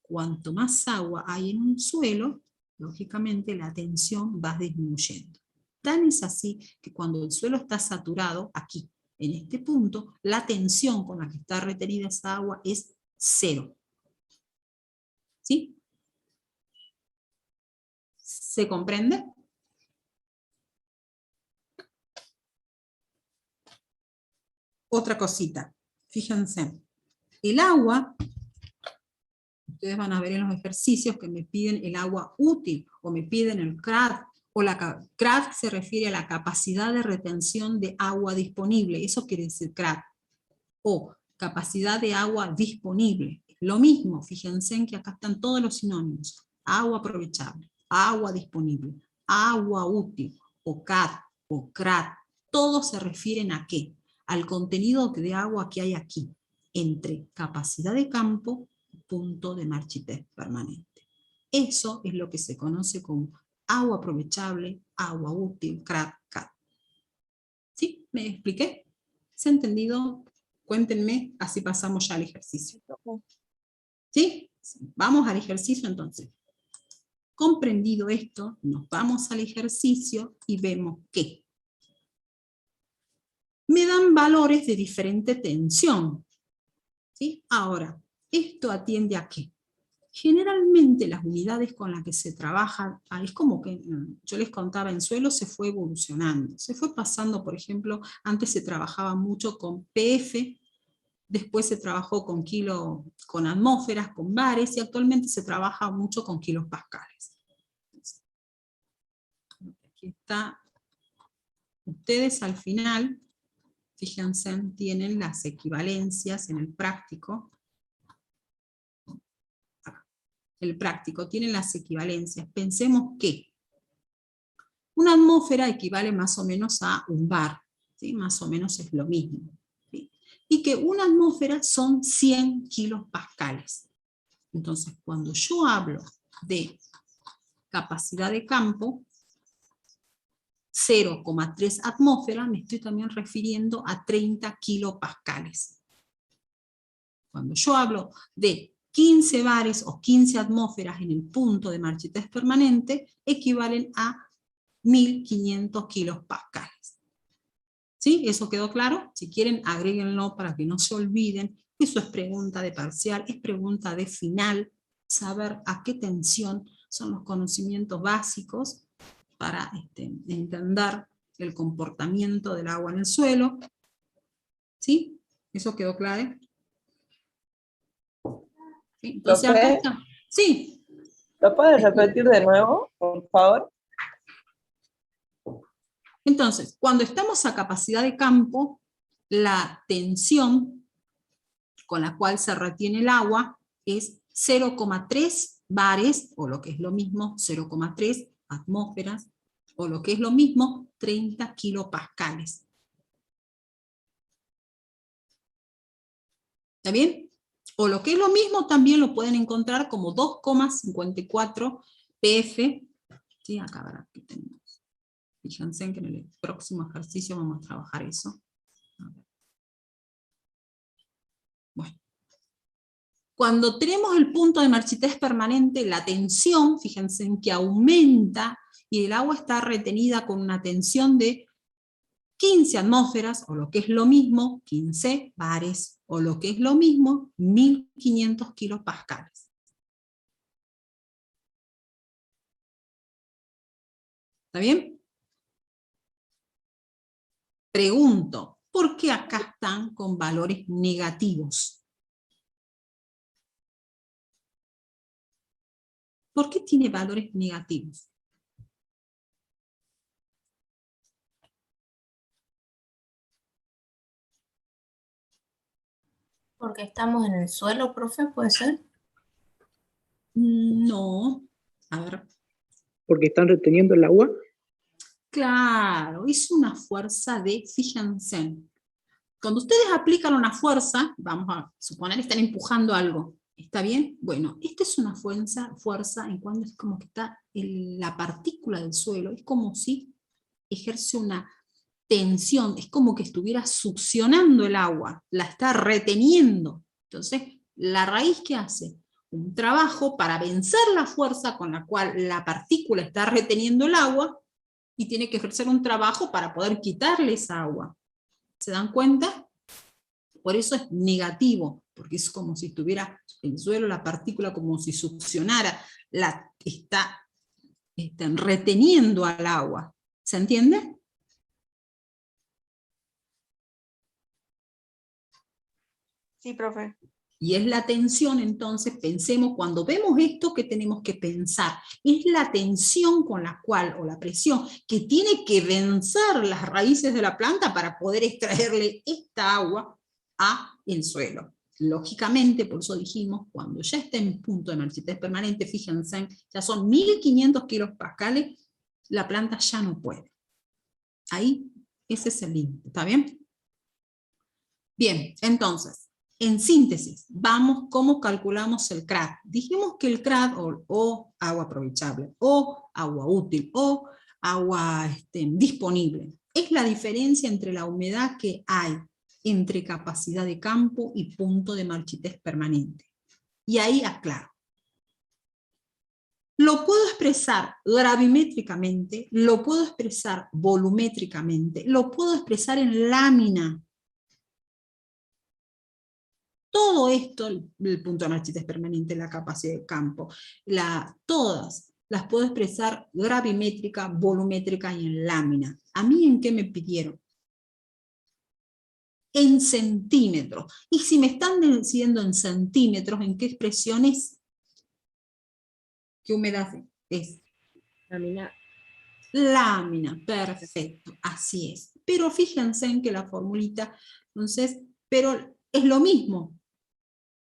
cuanto más agua hay en un suelo, lógicamente la tensión va disminuyendo. Tan es así que cuando el suelo está saturado, aquí, en este punto, la tensión con la que está retenida esa agua es 0. ¿Sí? ¿Se comprende? Otra cosita, fíjense, el agua, ustedes van a ver en los ejercicios que me piden el agua útil, o me piden el CRAD, o la CRAD se refiere a la capacidad de retención de agua disponible, eso quiere decir CRAD, o capacidad de agua disponible. Lo mismo, fíjense en que acá están todos los sinónimos, agua aprovechable, agua disponible, agua útil, o CAD, o CRAD, todos se refieren a ¿qué? Al contenido de agua que hay aquí, entre capacidad de campo y punto de marchitez permanente. Eso es lo que se conoce como agua aprovechable, agua útil, CRAD, CAD. ¿Sí? ¿Me expliqué? ¿Se ha entendido? Cuéntenme, así pasamos ya al ejercicio. ¿Sí? Vamos al ejercicio entonces. Comprendido esto, nos vamos al ejercicio y vemos que me dan valores de diferente tensión. ¿Sí? Ahora, ¿esto atiende a qué? Generalmente las unidades con las que se trabaja, es como que yo les contaba, en suelo se fue evolucionando, se fue pasando, por ejemplo, antes se trabajaba mucho con PF, después se trabajó con con atmósferas, con bares, y actualmente se trabaja mucho con kilos pascales. Aquí está. Ustedes al final, fíjense, tienen las equivalencias en el práctico. El práctico tiene las equivalencias. Pensemos que una atmósfera equivale más o menos a un bar, ¿sí? Más o menos es lo mismo. ¿Sí? Y que una atmósfera son 100 kilos pascales. Entonces, cuando yo hablo de capacidad de campo, 0,3 atmósferas, me estoy también refiriendo a 30 kilopascales. Cuando yo hablo de 15 bares o 15 atmósferas en el punto de marchitez permanente, equivalen a 1500 kilopascales. ¿Sí? ¿Eso quedó claro? Si quieren, agréguenlo para que no se olviden. Eso es pregunta de parcial, es pregunta de final, saber a qué tensión son los conocimientos básicos para entender el comportamiento del agua en el suelo. ¿Sí? ¿Eso quedó claro? ¿Sí? Entonces acá está. Sí. ¿Lo puedes repetir de nuevo, por favor? Entonces, cuando estamos a capacidad de campo, la tensión con la cual se retiene el agua es 0,3 bares, o lo que es lo mismo, 0,3 atmósferas, o lo que es lo mismo, 30 kilopascales. ¿Está bien? O lo que es lo mismo, también lo pueden encontrar como 2,54 pf. ¿Sí? Acá aquí tenemos. Fíjense que en el próximo ejercicio vamos a trabajar eso. Bueno. Cuando tenemos el punto de marchitez permanente, la tensión, fíjense en que aumenta, y el agua está retenida con una tensión de 15 atmósferas, o lo que es lo mismo, 15 bares, o lo que es lo mismo, 1500 kilopascales. ¿Está bien? Pregunto, ¿por qué acá están con valores negativos? ¿Por qué tiene valores negativos? Porque estamos en el suelo, profe, ¿puede ser? No. A ver. Porque están reteniendo el agua. Claro, es una fuerza de, fíjense, cuando ustedes aplican una fuerza, vamos a suponer que están empujando algo, ¿está bien? Bueno, esta es una fuerza en cuando es como que está la partícula del suelo, es como si ejerce una tensión, es como que estuviera succionando el agua, la está reteniendo. Entonces, ¿la raíz qué hace? Un trabajo para vencer la fuerza con la cual la partícula está reteniendo el agua, y tiene que ejercer un trabajo para poder quitarle esa agua. ¿Se dan cuenta? Por eso es negativo, porque es como si estuviera el suelo, la partícula, como si succionara, está reteniendo al agua. ¿Se entiende? Sí, profe. Y es la tensión, entonces, pensemos, cuando vemos esto, ¿qué tenemos que pensar? Es la tensión con la cual, o la presión, que tiene que vencer las raíces de la planta para poder extraerle esta agua al suelo. Lógicamente, por eso dijimos, cuando ya está en punto de marchitez permanente, fíjense, ya son 1500 kilopascales, la planta ya no puede. Ahí, ese es el límite, ¿está bien? Bien, entonces, en síntesis, vamos, ¿cómo calculamos el CRAD? Dijimos que el CRAD, o agua aprovechable, o agua útil, o agua disponible, es la diferencia entre la humedad que hay entre capacidad de campo y punto de marchitez permanente. Y ahí aclaro. Lo puedo expresar gravimétricamente, lo puedo expresar volumétricamente, lo puedo expresar en lámina. Todo esto, el punto de marchitez permanente, la capacidad de campo, todas las puedo expresar gravimétrica, volumétrica y en lámina. ¿A mí en qué me pidieron? En centímetros. Y si me están diciendo en centímetros, ¿en qué expresión es? ¿Qué humedad es? Lámina. Lámina, perfecto, así es. Pero fíjense en que la formulita, entonces, pero es lo mismo.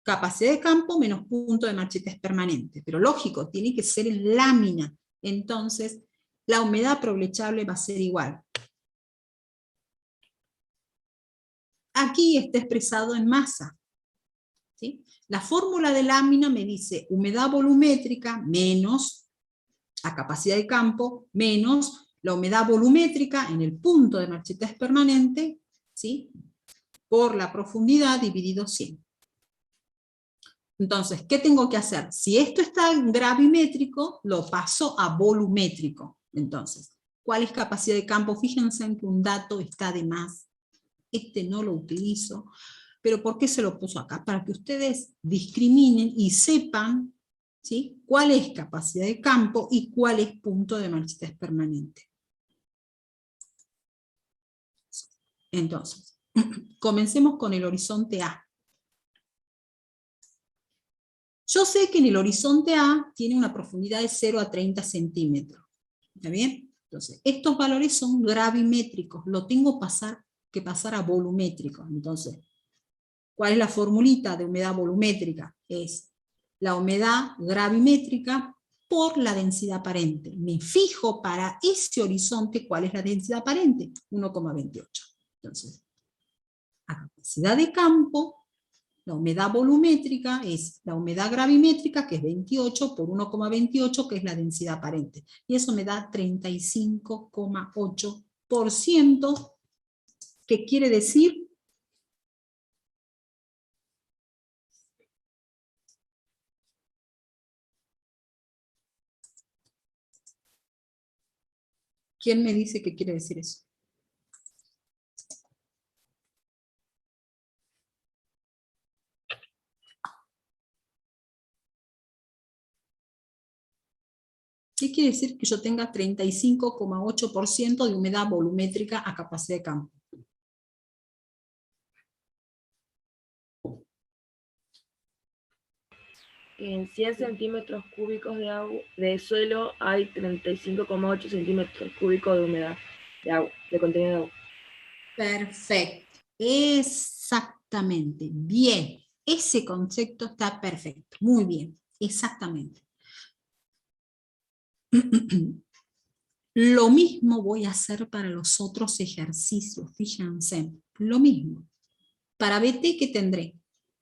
Capacidad de campo menos punto de marchitez permanente. Pero lógico, tiene que ser en lámina. Entonces, la humedad aprovechable va a ser igual. Aquí está expresado en masa. ¿Sí? La fórmula de lámina me dice humedad volumétrica menos la capacidad de campo menos la humedad volumétrica en el punto de marchitez permanente, ¿sí? Por la profundidad dividido 100. Entonces, ¿qué tengo que hacer? Si esto está en gravimétrico, lo paso a volumétrico. Entonces, ¿cuál es capacidad de campo? Fíjense en que un dato está de más. Este no lo utilizo. Pero ¿por qué se lo puso acá? Para que ustedes discriminen y sepan, ¿sí?, cuál es capacidad de campo y cuál es punto de marchitez permanente. Entonces, comencemos con el horizonte A. Yo sé que en el horizonte A tiene una profundidad de 0 a 30 centímetros. ¿Está bien? Entonces, estos valores son gravimétricos. Lo tengo que pasar a volumétricos. Entonces, ¿cuál es la formulita de humedad volumétrica? Es la humedad gravimétrica por la densidad aparente. Me fijo para ese horizonte cuál es la densidad aparente, 1,28. Entonces, a capacidad de campo, la humedad volumétrica es la humedad gravimétrica, que es 28 por 1,28, que es la densidad aparente. Y eso me da 35,8%, que quiere decir ¿Quién me dice qué quiere decir eso? ¿Qué quiere decir que yo tenga 35,8% de humedad volumétrica a capacidad de campo? En 100 centímetros cúbicos de agua, de suelo hay 35,8 centímetros cúbicos de humedad, de agua, de contenido de agua. Perfecto, exactamente, bien, ese concepto está perfecto, muy bien, exactamente. Lo mismo voy a hacer para los otros ejercicios, fíjense, lo mismo. Para BT, ¿qué tendré?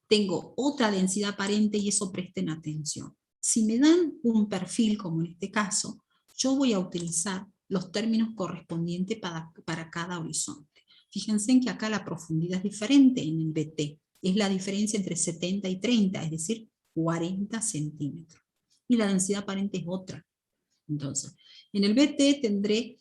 Tengo otra densidad aparente y eso presten atención. Si me dan un perfil, como en este caso, yo voy a utilizar los términos correspondientes para cada horizonte. Fíjense en que acá la profundidad es diferente en el BT. Es la diferencia entre 70 y 30, es decir, 40 centímetros. Y la densidad aparente es otra. Entonces, en el BT tendré,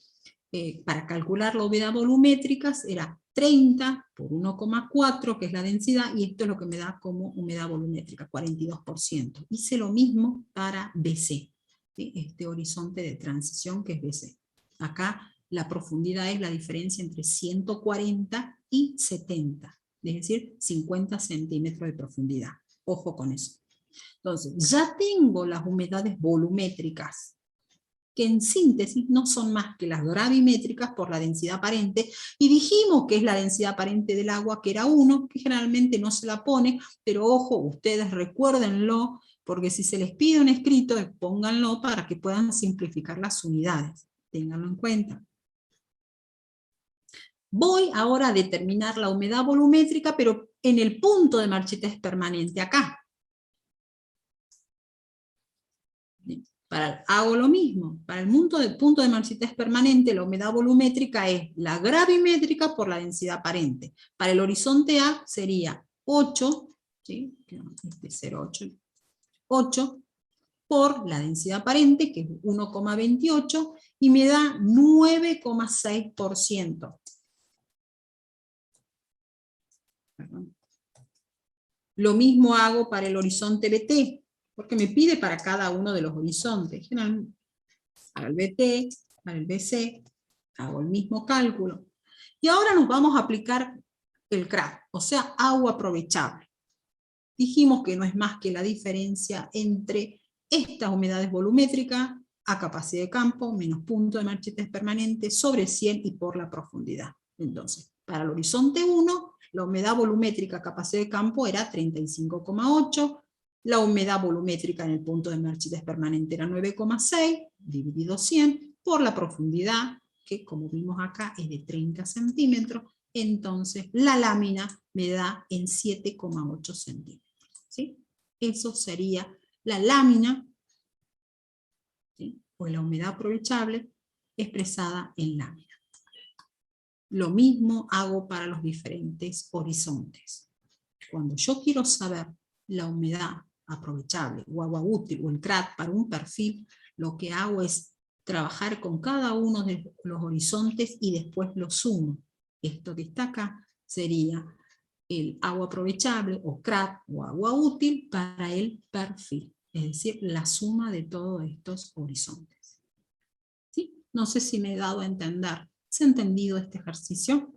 para calcular la humedad volumétrica, era 30 por 1,4, que es la densidad, y esto es lo que me da como humedad volumétrica, 42%. Hice lo mismo para BC, ¿sí? Este horizonte de transición que es BC. Acá la profundidad es la diferencia entre 140 y 70, es decir, 50 centímetros de profundidad. Ojo con eso. Entonces, ya tengo las humedades volumétricas, que en síntesis no son más que las gravimétricas por la densidad aparente, y dijimos que es la densidad aparente del agua, que era 1, que generalmente no se la pone, pero ojo, ustedes recuérdenlo, porque si se les pide un escrito, pónganlo para que puedan simplificar las unidades, ténganlo en cuenta. Voy ahora a determinar la humedad volumétrica, pero en el punto de marchitez permanente, acá. Hago lo mismo, para el punto de marchitez permanente la humedad volumétrica es la gravimétrica por la densidad aparente. Para el horizonte A sería 8, ¿sí? 0,8, 8 por la densidad aparente, que es 1,28, y me da 9,6%. Lo mismo hago para el horizonte BT, porque me pide para cada uno de los horizontes. Para el BT, para el BC, hago el mismo cálculo. Y ahora nos vamos a aplicar el CRAP, o sea, agua aprovechable. Dijimos que no es más que la diferencia entre estas humedades volumétricas a capacidad de campo, menos punto de marchitez permanente, sobre 100 y por la profundidad. Entonces, para el horizonte 1, la humedad volumétrica a capacidad de campo era 35,8, la humedad volumétrica en el punto de marchitez permanente era 9,6, dividido 100, por la profundidad, que como vimos acá es de 30 centímetros, entonces la lámina me da en 7,8 centímetros. ¿Sí? Eso sería la lámina, ¿sí? O la humedad aprovechable expresada en lámina. Lo mismo hago para los diferentes horizontes. Cuando yo quiero saber la humedad aprovechable o agua útil o el CRAT para un perfil, lo que hago es trabajar con cada uno de los horizontes y después lo sumo. Esto que está acá sería el agua aprovechable o CRAT o agua útil para el perfil, es decir, la suma de todos estos horizontes. ¿Sí? No sé si me he dado a entender. ¿Se ha entendido este ejercicio?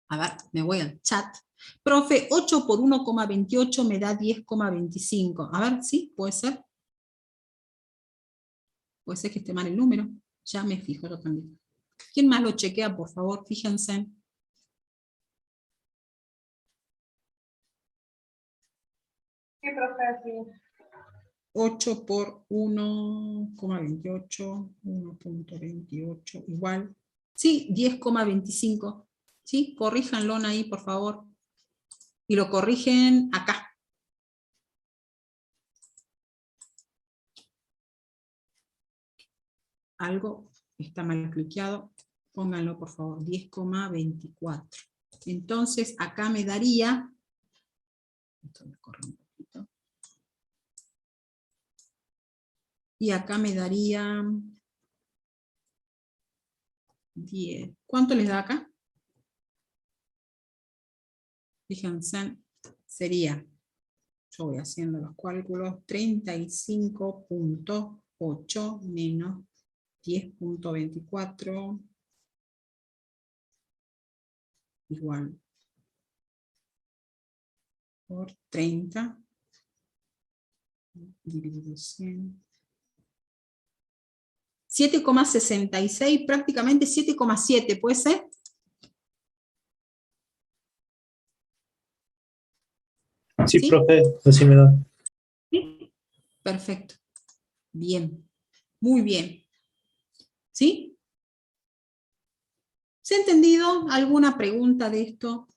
A ver, me voy al chat. Profe, 8 por 1,28 me da 10,25. A ver, ¿sí? ¿Puede ser? Puede ser que esté mal el número. Ya me fijo yo también. ¿Quién más lo chequea, por favor? Fíjense. Sí, profe, sí. 8 por 1,28, 1,28, igual. Sí, 10,25. ¿Sí? Corríjanlo ahí, por favor. Y lo corrigen acá. Algo está mal cliqueado. Pónganlo, por favor. 10,24. Entonces, acá me daría... Esto me corre un poquito. Y acá me daría 10. ¿Cuánto les da acá? Fíjense, sería, yo voy haciendo los cálculos, 35.8 menos 10.24 igual por 30 dividido 100. 7,66, prácticamente 7,7, ¿puede ser? Sí, ¿Sí? profe, así me da. ¿Sí? Perfecto. Bien. Muy bien. ¿Sí? ¿Se ha entendido alguna pregunta de esto?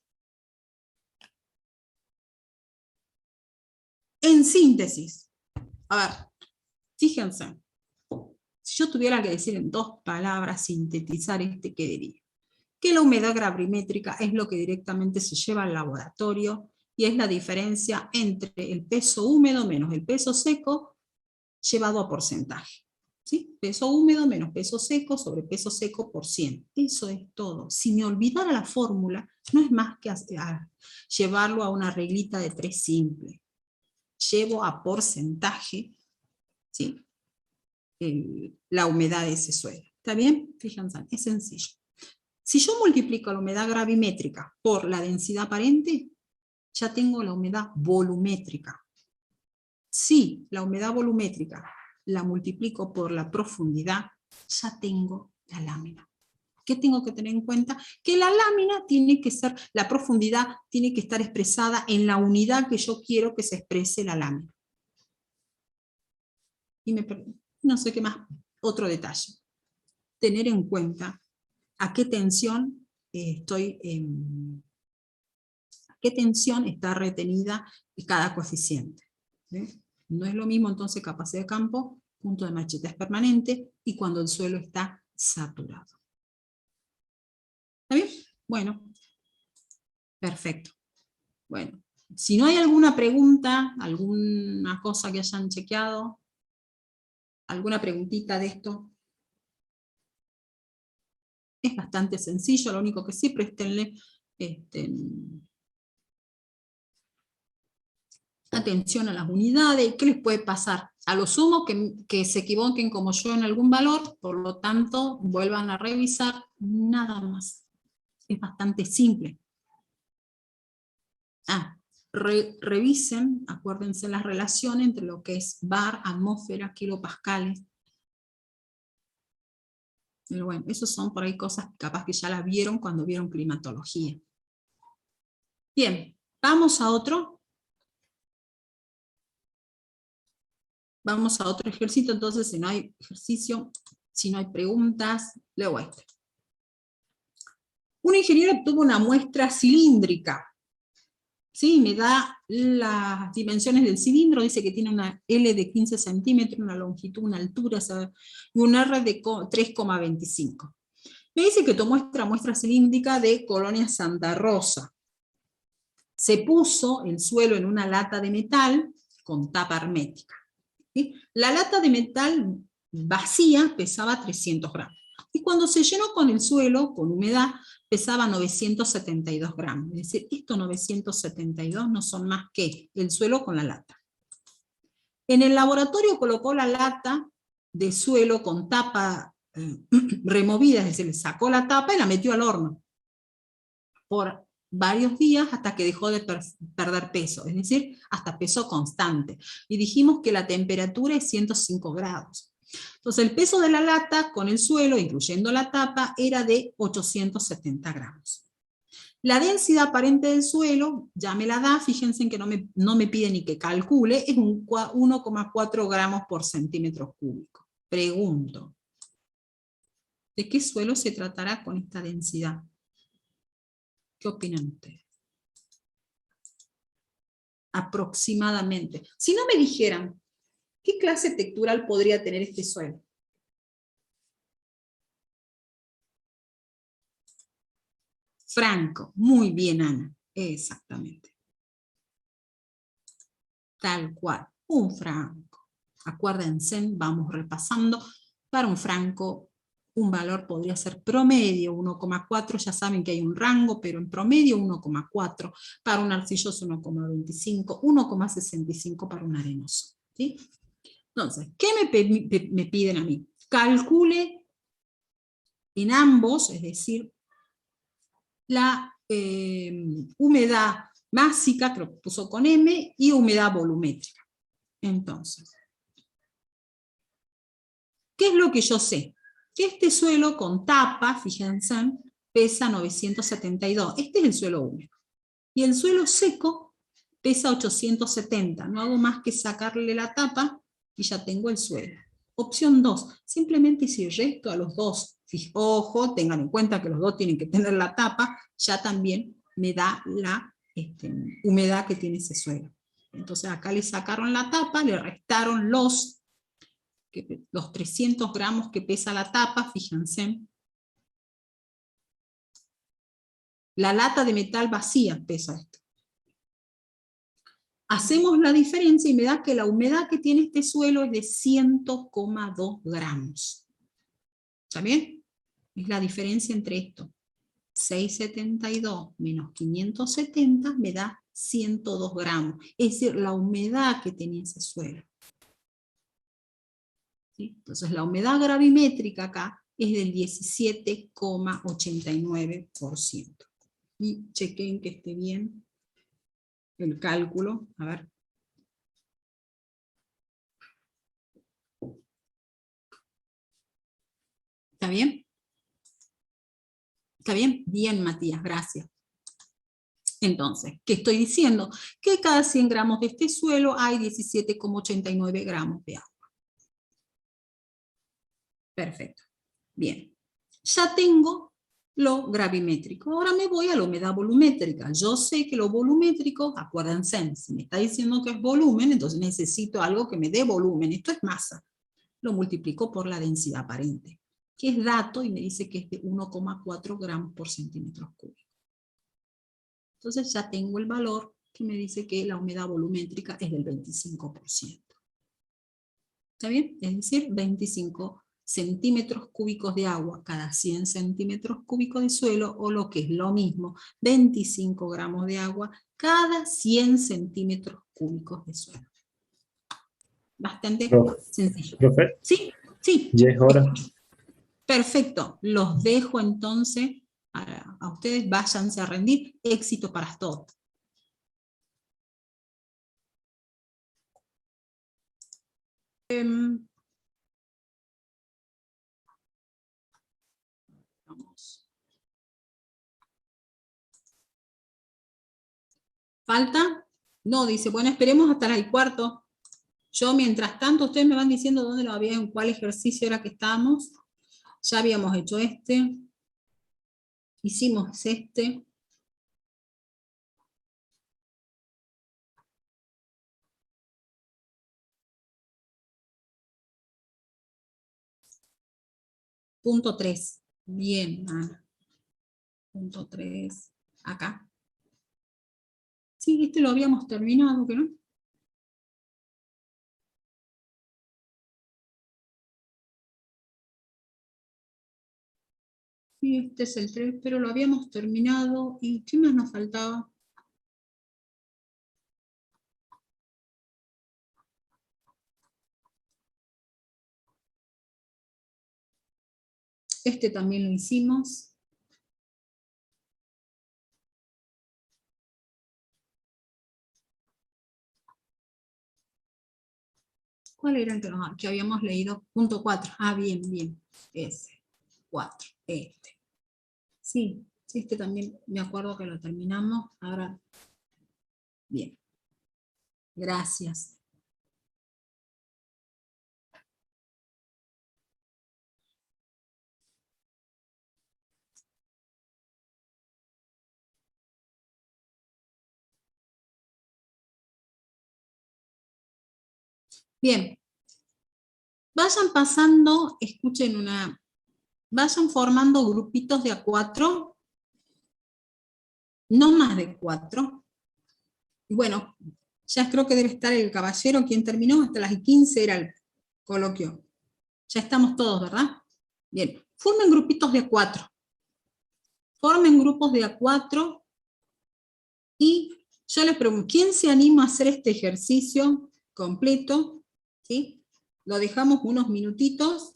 En síntesis. A ver, fíjense. Si yo tuviera que decir en 2 palabras, sintetizar ¿qué diría? Que la humedad gravimétrica es lo que directamente se lleva al laboratorio y es la diferencia entre el peso húmedo menos el peso seco llevado a porcentaje. ¿Sí? Peso húmedo menos peso seco sobre peso seco por 100. Eso es todo. Si me olvidara la fórmula, no es más que llevarlo a una reglita de 3 simple. Llevo a porcentaje, ¿sí? La humedad de ese suelo. ¿Está bien? Fíjense, es sencillo. Si yo multiplico la humedad gravimétrica por la densidad aparente, ya tengo la humedad volumétrica. Si la humedad volumétrica la multiplico por la profundidad, ya tengo la lámina. ¿Qué tengo que tener en cuenta? Que la lámina tiene que ser, la profundidad tiene que estar expresada en la unidad que yo quiero que se exprese la lámina. Y no sé qué más, otro detalle. Tener en cuenta a qué tensión qué tensión está retenida cada coeficiente. ¿Sí? No es lo mismo entonces capacidad de campo, punto de machetez permanente, y cuando el suelo está saturado. ¿Está bien? Bueno, perfecto. Bueno, si no hay alguna pregunta, alguna cosa que hayan chequeado, alguna preguntita de esto, es bastante sencillo, lo único que sí, préstenle atención a las unidades. ¿Qué les puede pasar? A lo sumo que se equivoquen como yo en algún valor, por lo tanto vuelvan a revisar, nada más. Es bastante simple. Revisen, acuérdense la relación entre lo que es bar, atmósfera, kilopascales. Pero bueno, esos son por ahí cosas que capaz que ya las vieron cuando vieron climatología. Bien, vamos a otro. Vamos a otro ejercicio, entonces si no hay ejercicio, si no hay preguntas, leo este. Un ingeniero obtuvo una muestra cilíndrica. ¿Sí? Me da las dimensiones del cilindro, dice que tiene una L de 15 centímetros, una longitud, una altura, y un R de 3,25. Me dice que tomó esta muestra cilíndrica de Colonia Santa Rosa. Se puso el suelo en una lata de metal con tapa hermética. ¿Sí? La lata de metal vacía pesaba 300 gramos. Y cuando se llenó con el suelo, con humedad, pesaba 972 gramos. Es decir, estos 972 no son más que el suelo con la lata. En el laboratorio colocó la lata de suelo con tapa removida, es decir, le sacó la tapa y la metió al horno por varios días hasta que dejó de perder peso, es decir, hasta peso constante. Y dijimos que la temperatura es 105 grados. Entonces el peso de la lata con el suelo, incluyendo la tapa, era de 870 gramos. La densidad aparente del suelo, ya me la da, fíjense en que no me pide ni que calcule, es un 1,4 gramos por centímetro cúbico. Pregunto, ¿de qué suelo se tratará con esta densidad? ¿Qué opinan ustedes? Aproximadamente. Si no me dijeran, ¿qué clase textural podría tener este suelo? Franco. Muy bien, Ana. Exactamente. Tal cual. Un franco. Acuérdense, vamos repasando. Para un franco, un valor podría ser promedio, 1,4, ya saben que hay un rango, pero en promedio 1,4, para un arcilloso 1,25, 1,65 para un arenoso. ¿Sí? Entonces, ¿qué me piden a mí? Calcule en ambos, es decir, la humedad másica, que lo puso con M, y humedad volumétrica. Entonces, ¿qué es lo que yo sé? Que este suelo con tapa, fíjense, pesa 972. Este es el suelo húmedo. Y el suelo seco pesa 870. No hago más que sacarle la tapa y ya tengo el suelo. Opción 2. Simplemente si resto a los dos, ojo, tengan en cuenta que los dos tienen que tener la tapa, ya también me da la humedad que tiene ese suelo. Entonces acá le sacaron la tapa, le restaron los 300 gramos que pesa la tapa, fíjense. La lata de metal vacía pesa esto. Hacemos la diferencia y me da que la humedad que tiene este suelo es de 100,2 gramos. ¿Está bien? Es la diferencia entre esto. 672 menos 570 me da 102 gramos. Es decir, la humedad que tenía ese suelo. ¿Sí? Entonces la humedad gravimétrica acá es del 17,89%. Y chequen que esté bien el cálculo. A ver. ¿Está bien? ¿Está bien? Bien, Matías, gracias. Entonces, ¿qué estoy diciendo? Que cada 100 gramos de este suelo hay 17,89 gramos de agua. Perfecto. Bien. Ya tengo lo gravimétrico. Ahora me voy a la humedad volumétrica. Yo sé que lo volumétrico, acuérdense, si me está diciendo que es volumen, entonces necesito algo que me dé volumen. Esto es masa. Lo multiplico por la densidad aparente, que es dato y me dice que es de 1,4 gramos por centímetros cúbicos. Entonces ya tengo el valor que me dice que la humedad volumétrica es del 25%. ¿Está bien? Es decir, 25 centímetros cúbicos de agua cada 100 centímetros cúbicos de suelo, o lo que es lo mismo, 25 gramos de agua cada 100 centímetros cúbicos de suelo. Bastante sencillo. Profe, Sí, sí. ya es hora. Perfecto. Los dejo entonces a ustedes, váyanse a rendir. Éxito para todos. Vamos. ¿Falta? No, dice, bueno, esperemos hasta las 4. Yo, mientras tanto, ustedes me van diciendo dónde lo había, en cuál ejercicio era que estábamos. Ya habíamos hecho este. Hicimos este. Punto 3. Bien, Ana. Punto 3. Acá. Sí, este lo habíamos terminado, ¿que no? Sí, este es el 3, pero lo habíamos terminado. ¿Y qué más nos faltaba? Este también lo hicimos. ¿Cuál era el que habíamos leído? Punto 4. Ah, bien, bien. Ese. 4. Este. Sí, este también me acuerdo que lo terminamos. Ahora, bien. Gracias. Bien. Vayan pasando, escuchen vayan formando grupitos de a 4, no más de 4. Y bueno, ya creo que debe estar el caballero, quien terminó, hasta las 15 era el coloquio. Ya estamos todos, ¿verdad? Bien, formen grupitos de A4. Formen grupos de A4 y yo les pregunto, ¿quién se anima a hacer este ejercicio completo? ¿Sí? Lo dejamos unos minutitos.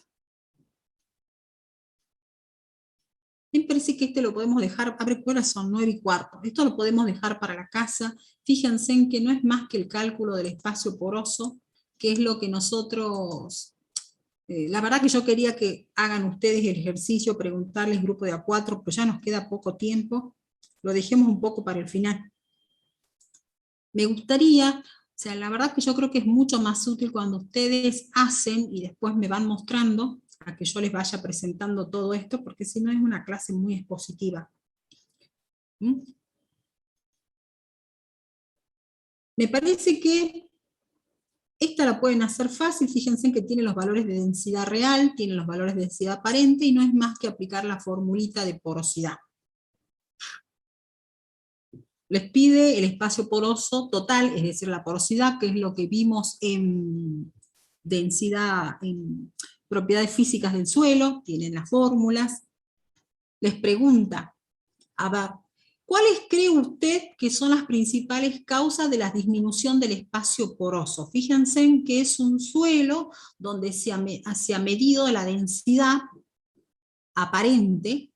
Me parece que este lo podemos dejar, abre corazón, 9:15. Esto lo podemos dejar para la casa. Fíjense en que no es más que el cálculo del espacio poroso, que es lo que nosotros... la verdad que yo quería que hagan ustedes el ejercicio, preguntarles grupo de A4, pero ya nos queda poco tiempo. Lo dejemos un poco para el final. Me gustaría, o sea, la verdad que yo creo que es mucho más útil cuando ustedes hacen y después me van mostrando, a que yo les vaya presentando todo esto, porque si no es una clase muy expositiva. ¿Mm? Me parece que esta la pueden hacer fácil, fíjense en que tiene los valores de densidad real, tiene los valores de densidad aparente, y no es más que aplicar la formulita de porosidad. Les pide el espacio poroso total, es decir, la porosidad, que es lo que vimos en densidad, en propiedades físicas del suelo, tienen las fórmulas. Les pregunta, a ver, ¿cuáles cree usted que son las principales causas de la disminución del espacio poroso? Fíjense en que es un suelo donde se ha medido la densidad aparente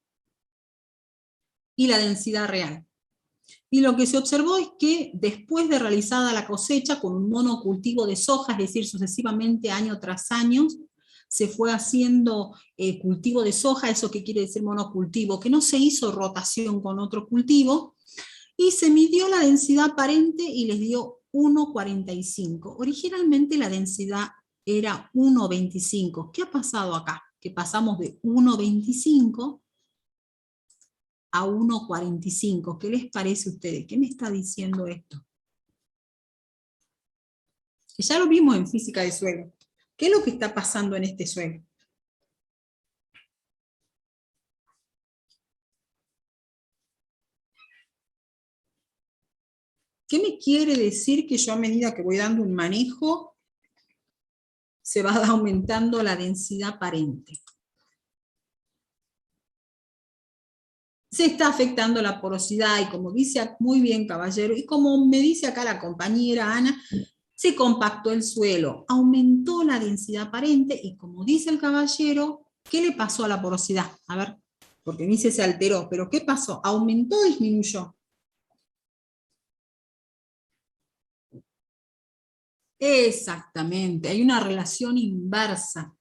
y la densidad real. Y lo que se observó es que después de realizada la cosecha con un monocultivo de soja, es decir, sucesivamente año tras año, se fue haciendo cultivo de soja. ¿Eso qué quiere decir monocultivo? Que no se hizo rotación con otro cultivo, y se midió la densidad aparente y les dio 1,45. Originalmente la densidad era 1,25. ¿Qué ha pasado acá? Que pasamos de 1,25 a 1,45. ¿Qué les parece a ustedes? ¿Qué me está diciendo esto? Que ya lo vimos en física de suelo. ¿Qué es lo que está pasando en este suelo? ¿Qué me quiere decir que yo a medida que voy dando un manejo se va aumentando la densidad aparente? Se está afectando la porosidad, y como dice muy bien Caballero, y como me dice acá la compañera Ana, se compactó el suelo, aumentó la densidad aparente, y como dice el Caballero, ¿qué le pasó a la porosidad? A ver, porque dice se alteró, pero ¿qué pasó? ¿Aumentó o disminuyó? Exactamente, hay una relación inversa.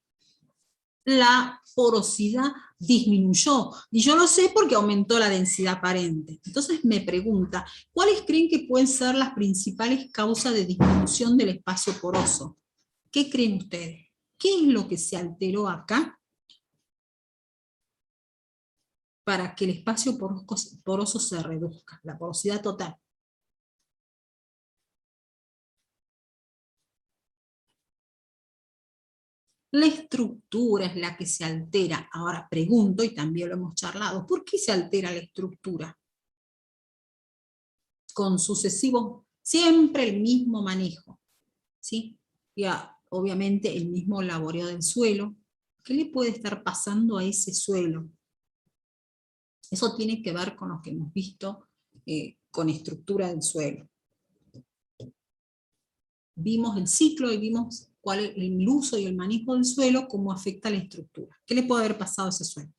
La porosidad disminuyó, y yo lo sé porque aumentó la densidad aparente. Entonces me pregunta, ¿cuáles creen que pueden ser las principales causas de disminución del espacio poroso? ¿Qué creen ustedes? ¿Qué es lo que se alteró acá para que el espacio poroso se reduzca, la porosidad total? La estructura es la que se altera. Ahora pregunto, y también lo hemos charlado, ¿por qué se altera la estructura? Con sucesivos, siempre el mismo manejo, ¿sí? Ya, obviamente el mismo laboreo del suelo. ¿Qué le puede estar pasando a ese suelo? Eso tiene que ver con lo que hemos visto con estructura del suelo. Vimos el ciclo y vimos cuál es el uso y el manejo del suelo, cómo afecta a la estructura. ¿Qué le puede haber pasado a ese suelo?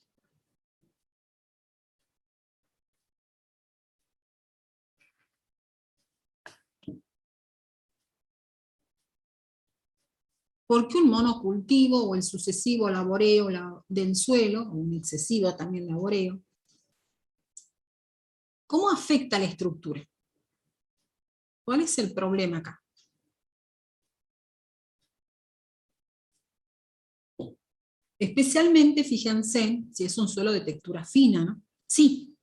Porque un monocultivo o el sucesivo laboreo del suelo, o un excesivo también laboreo, ¿cómo afecta a la estructura? ¿Cuál es el problema acá? Especialmente, fíjense, si es un suelo de textura fina, ¿no? Sí.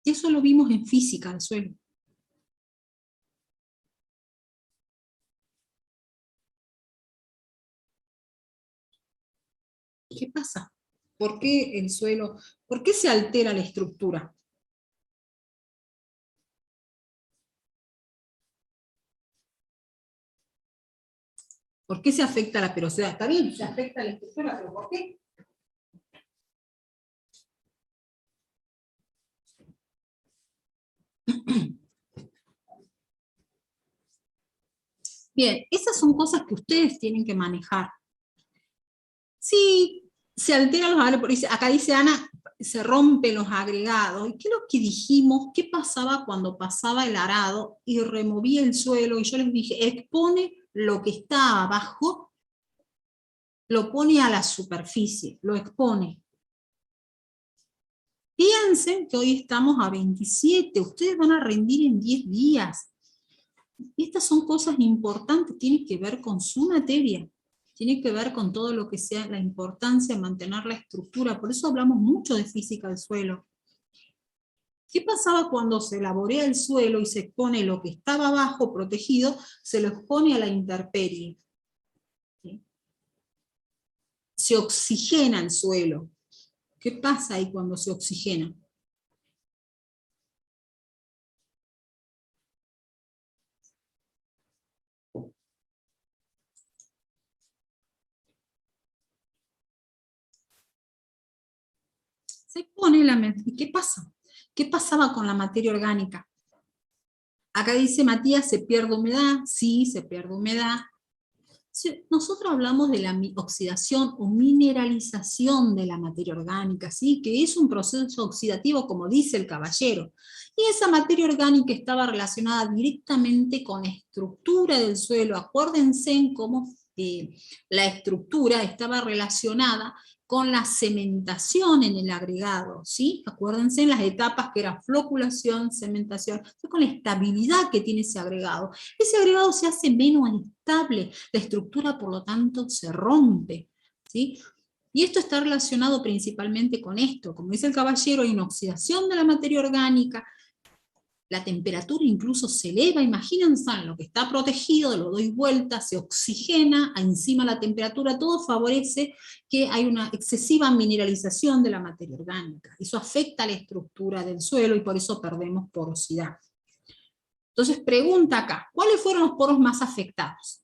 Eso lo vimos en física del suelo. ¿Qué pasa? ¿Por qué el suelo, por qué se altera la estructura? ¿Por qué se afecta la porosidad? Está bien, se afecta la estructura, pero ¿por qué? Bien, esas son cosas que ustedes tienen que manejar. Si se alteran los agregados, acá dice Ana, se rompen los agregados. ¿Y qué es lo que dijimos? ¿Qué pasaba cuando pasaba el arado y removía el suelo? Y yo les dije, expone lo que está abajo, lo pone a la superficie, lo expone. Piensen que hoy estamos a 27, ustedes van a rendir en 10 días. Estas son cosas importantes, tienen que ver con su materia, tienen que ver con todo lo que sea la importancia de mantener la estructura, por eso hablamos mucho de física del suelo. ¿Qué pasaba cuando se laborea el suelo y se expone lo que estaba abajo protegido, se lo expone a la intemperie? ¿Sí? Se oxigena el suelo. ¿Qué pasa ahí cuando se oxigena? Se pone ¿y qué pasa? ¿Qué pasaba con la materia orgánica? Acá dice Matías, ¿se pierde humedad? Sí, se pierde humedad. Nosotros hablamos de la oxidación o mineralización de la materia orgánica, ¿sí? Que es un proceso oxidativo, como dice el caballero. Y esa materia orgánica estaba relacionada directamente con la estructura del suelo. Acuérdense en cómo la estructura estaba relacionada con la cementación en el agregado, ¿sí? Acuérdense en las etapas que era floculación, cementación, con la estabilidad que tiene ese agregado. Ese agregado se hace menos estable, la estructura por lo tanto se rompe, ¿sí? Y esto está relacionado principalmente con esto, como dice el caballero, hay una oxidación de la materia orgánica, la temperatura incluso se eleva, imagínense, lo que está protegido, lo doy vuelta, se oxigena, encima la temperatura, todo favorece que hay una excesiva mineralización de la materia orgánica. Eso afecta a la estructura del suelo y por eso perdemos porosidad. Entonces pregunta acá, ¿cuáles fueron los poros más afectados?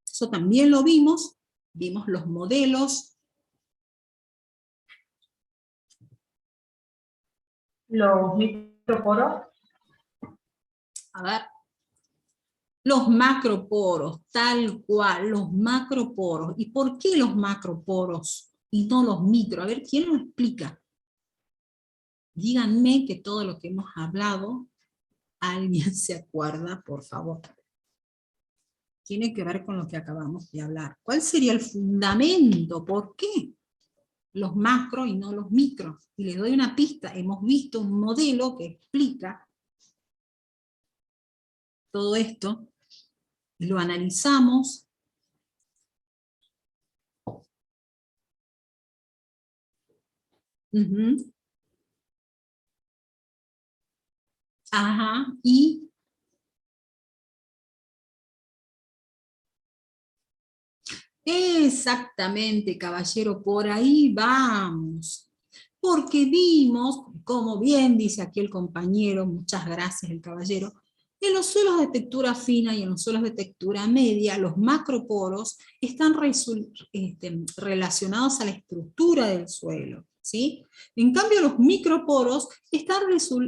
Eso también lo vimos los modelos. Los microporos. A ver, los macroporos, tal cual, los macroporos. ¿Y por qué los macroporos y no los micro? A ver, ¿quién lo explica? Díganme que todo lo que hemos hablado, alguien se acuerda, por favor. Tiene que ver con lo que acabamos de hablar. ¿Cuál sería el fundamento? ¿Por qué los macro y no los micro? Y les doy una pista, hemos visto un modelo que explica todo esto, lo analizamos. Ajá, y exactamente, caballero, por ahí vamos. Porque vimos, como bien dice aquí el compañero, muchas gracias el caballero, en los suelos de textura fina y en los suelos de textura media, los macroporos están relacionados a la estructura del suelo, ¿sí? En cambio, los microporos están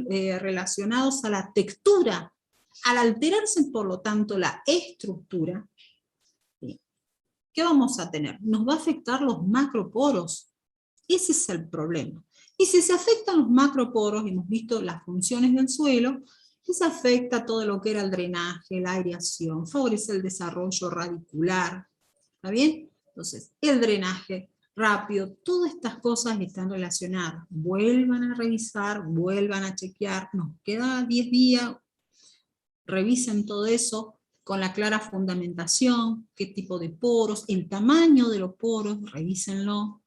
relacionados a la textura. Al alterarse, por lo tanto, la estructura, ¿sí? ¿Qué vamos a tener? Nos va a afectar los macroporos. Ese es el problema. Y si se afectan los macroporos, hemos visto las funciones del suelo, se afecta todo lo que era el drenaje, la aireación, favorece el desarrollo radicular. ¿Está bien? Entonces, el drenaje rápido, todas estas cosas están relacionadas. Vuelvan a revisar, vuelvan a chequear, nos queda 10 días, revisen todo eso con la clara fundamentación, qué tipo de poros, el tamaño de los poros, revísenlo.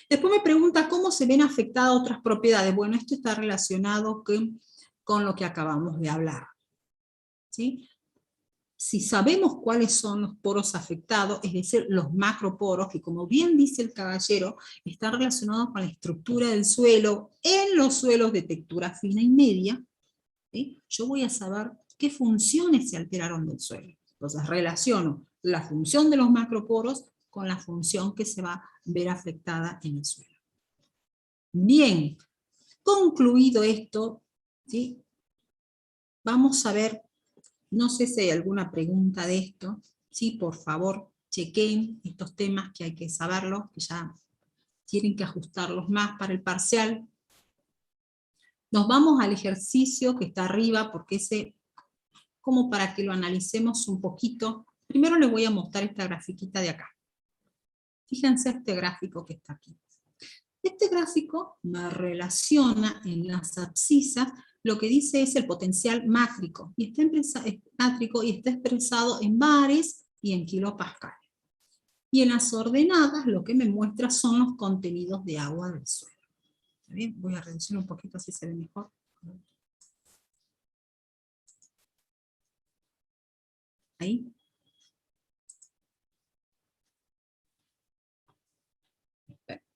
Después me pregunta cómo se ven afectadas otras propiedades. Bueno, esto está relacionado con lo que acabamos de hablar, ¿sí? Si sabemos cuáles son los poros afectados, es decir, los macroporos, que como bien dice el caballero, están relacionados con la estructura del suelo en los suelos de textura fina y media, ¿sí? Yo voy a saber qué funciones se alteraron del suelo. Entonces relaciono la función de los macroporos con la función que se va a ver afectada en el suelo. Bien, concluido esto, ¿sí? Vamos a ver, no sé si hay alguna pregunta de esto, ¿sí? Por favor, chequen estos temas que hay que saberlos, que ya tienen que ajustarlos más para el parcial. Nos vamos al ejercicio que está arriba, porque ese, como para que lo analicemos un poquito. Primero les voy a mostrar esta grafiquita de acá. Fíjense este gráfico que está aquí. Este gráfico me relaciona en las abscisas, lo que dice es el potencial mátrico, y está expresado en bares y en kilopascales. Y en las ordenadas lo que me muestra son los contenidos de agua del suelo. ¿Está bien? Voy a reducir un poquito así se ve mejor. Ahí. Perfecto.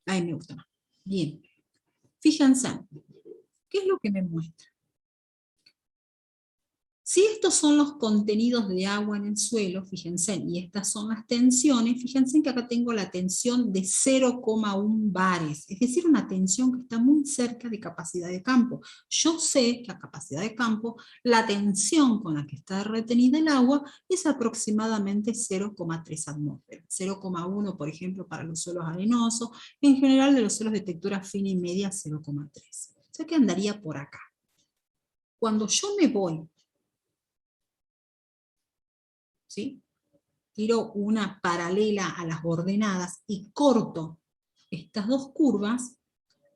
Ahí me gusta más. Bien. Fíjense, ¿qué es lo que me muestra? Si estos son los contenidos de agua en el suelo, fíjense, y estas son las tensiones, fíjense que acá tengo la tensión de 0,1 bares, es decir, una tensión que está muy cerca de capacidad de campo. Yo sé que a capacidad de campo, la tensión con la que está retenida el agua es aproximadamente 0,3 atmósferas. 0,1, por ejemplo, para los suelos arenosos, en general de los suelos de textura fina y media, 0,3. O sea que andaría por acá. Cuando yo me voy, ¿sí? Tiro una paralela a las ordenadas y corto estas dos curvas,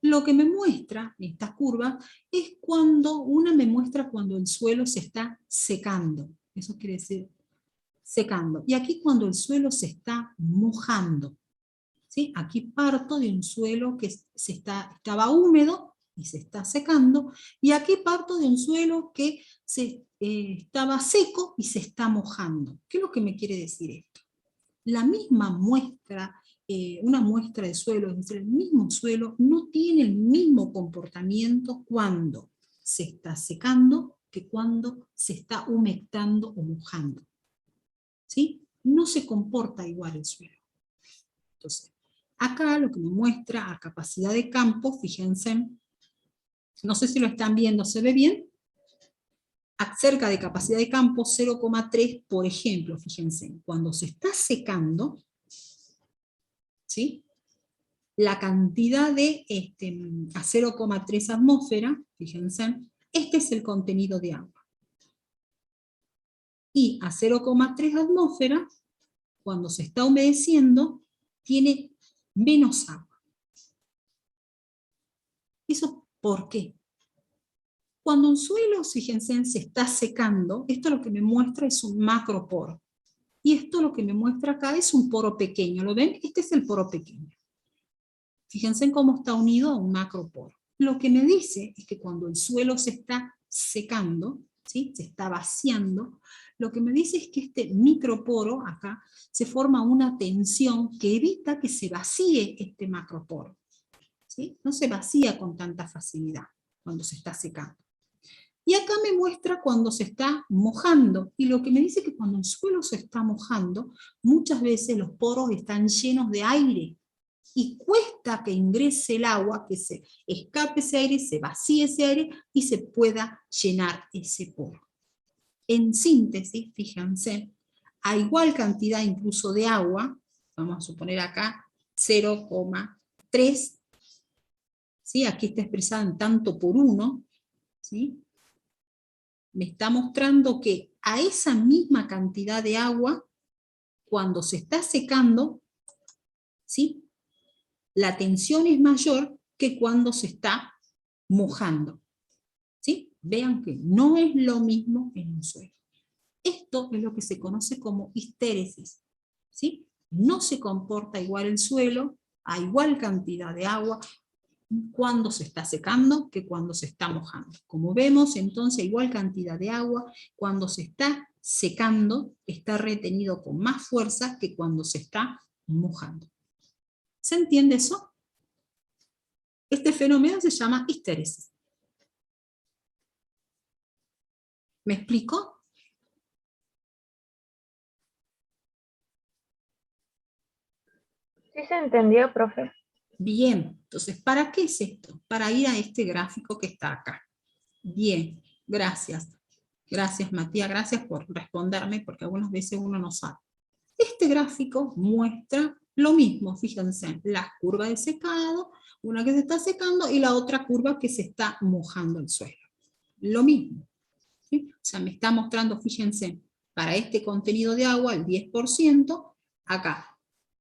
lo que me muestra estas curvas es cuando una me muestra cuando el suelo se está secando. Eso quiere decir secando. Y aquí cuando el suelo se está mojando. ¿Sí? Aquí parto de un suelo que estaba húmedo y se está secando, y aquí parto de un suelo que estaba seco y se está mojando. ¿Qué es lo que me quiere decir esto? La misma muestra, una muestra de suelo, es decir, el mismo suelo, no tiene el mismo comportamiento cuando se está secando que cuando se está humectando o mojando. ¿Sí? No se comporta igual el suelo. Entonces, acá lo que me muestra a capacidad de campo, fíjense, no sé si lo están viendo, ¿se ve bien? Cerca de capacidad de campo 0,3, por ejemplo, fíjense, cuando se está secando, ¿sí? La cantidad de a 0,3 atmósfera, fíjense, este es el contenido de agua. Y a 0,3 atmósfera, cuando se está humedeciendo, tiene menos agua. ¿Eso por qué? Cuando un suelo, fíjense, se está secando, esto lo que me muestra es un macroporo. Y esto lo que me muestra acá es un poro pequeño. ¿Lo ven? Este es el poro pequeño. Fíjense cómo está unido a un macroporo. Lo que me dice es que cuando el suelo se está secando, ¿sí? Se está vaciando, lo que me dice es que este microporo acá se forma una tensión que evita que se vacíe este macroporo. ¿Sí? No se vacía con tanta facilidad cuando se está secando. Y acá me muestra cuando se está mojando, y lo que me dice es que cuando el suelo se está mojando, muchas veces los poros están llenos de aire, y cuesta que ingrese el agua, que se escape ese aire, se vacíe ese aire, y se pueda llenar ese poro. En síntesis, fíjense, a igual cantidad incluso de agua, vamos a suponer acá 0,3, ¿sí? Aquí está expresada en tanto por 1, ¿sí? Me está mostrando que a esa misma cantidad de agua, cuando se está secando, ¿sí? La tensión es mayor que cuando se está mojando. ¿Sí? Vean que no es lo mismo en un suelo. Esto es lo que se conoce como histéresis. ¿Sí? No se comporta igual el suelo, a igual cantidad de agua, cuando se está secando que cuando se está mojando. Como vemos, entonces, igual cantidad de agua, cuando se está secando, está retenido con más fuerza que cuando se está mojando. ¿Se entiende eso? Este fenómeno se llama histéresis. ¿Me explico? Sí se entendió, profe. Bien, entonces, ¿para qué es esto? Para ir a este gráfico que está acá. Bien, gracias. Gracias, Matías, gracias por responderme, porque algunas veces uno no sabe. Este gráfico muestra lo mismo, fíjense, la curva de secado, una que se está secando y la otra curva que se está mojando el suelo. Lo mismo. ¿Sí? O sea, me está mostrando, fíjense, para este contenido de agua, el 10%, acá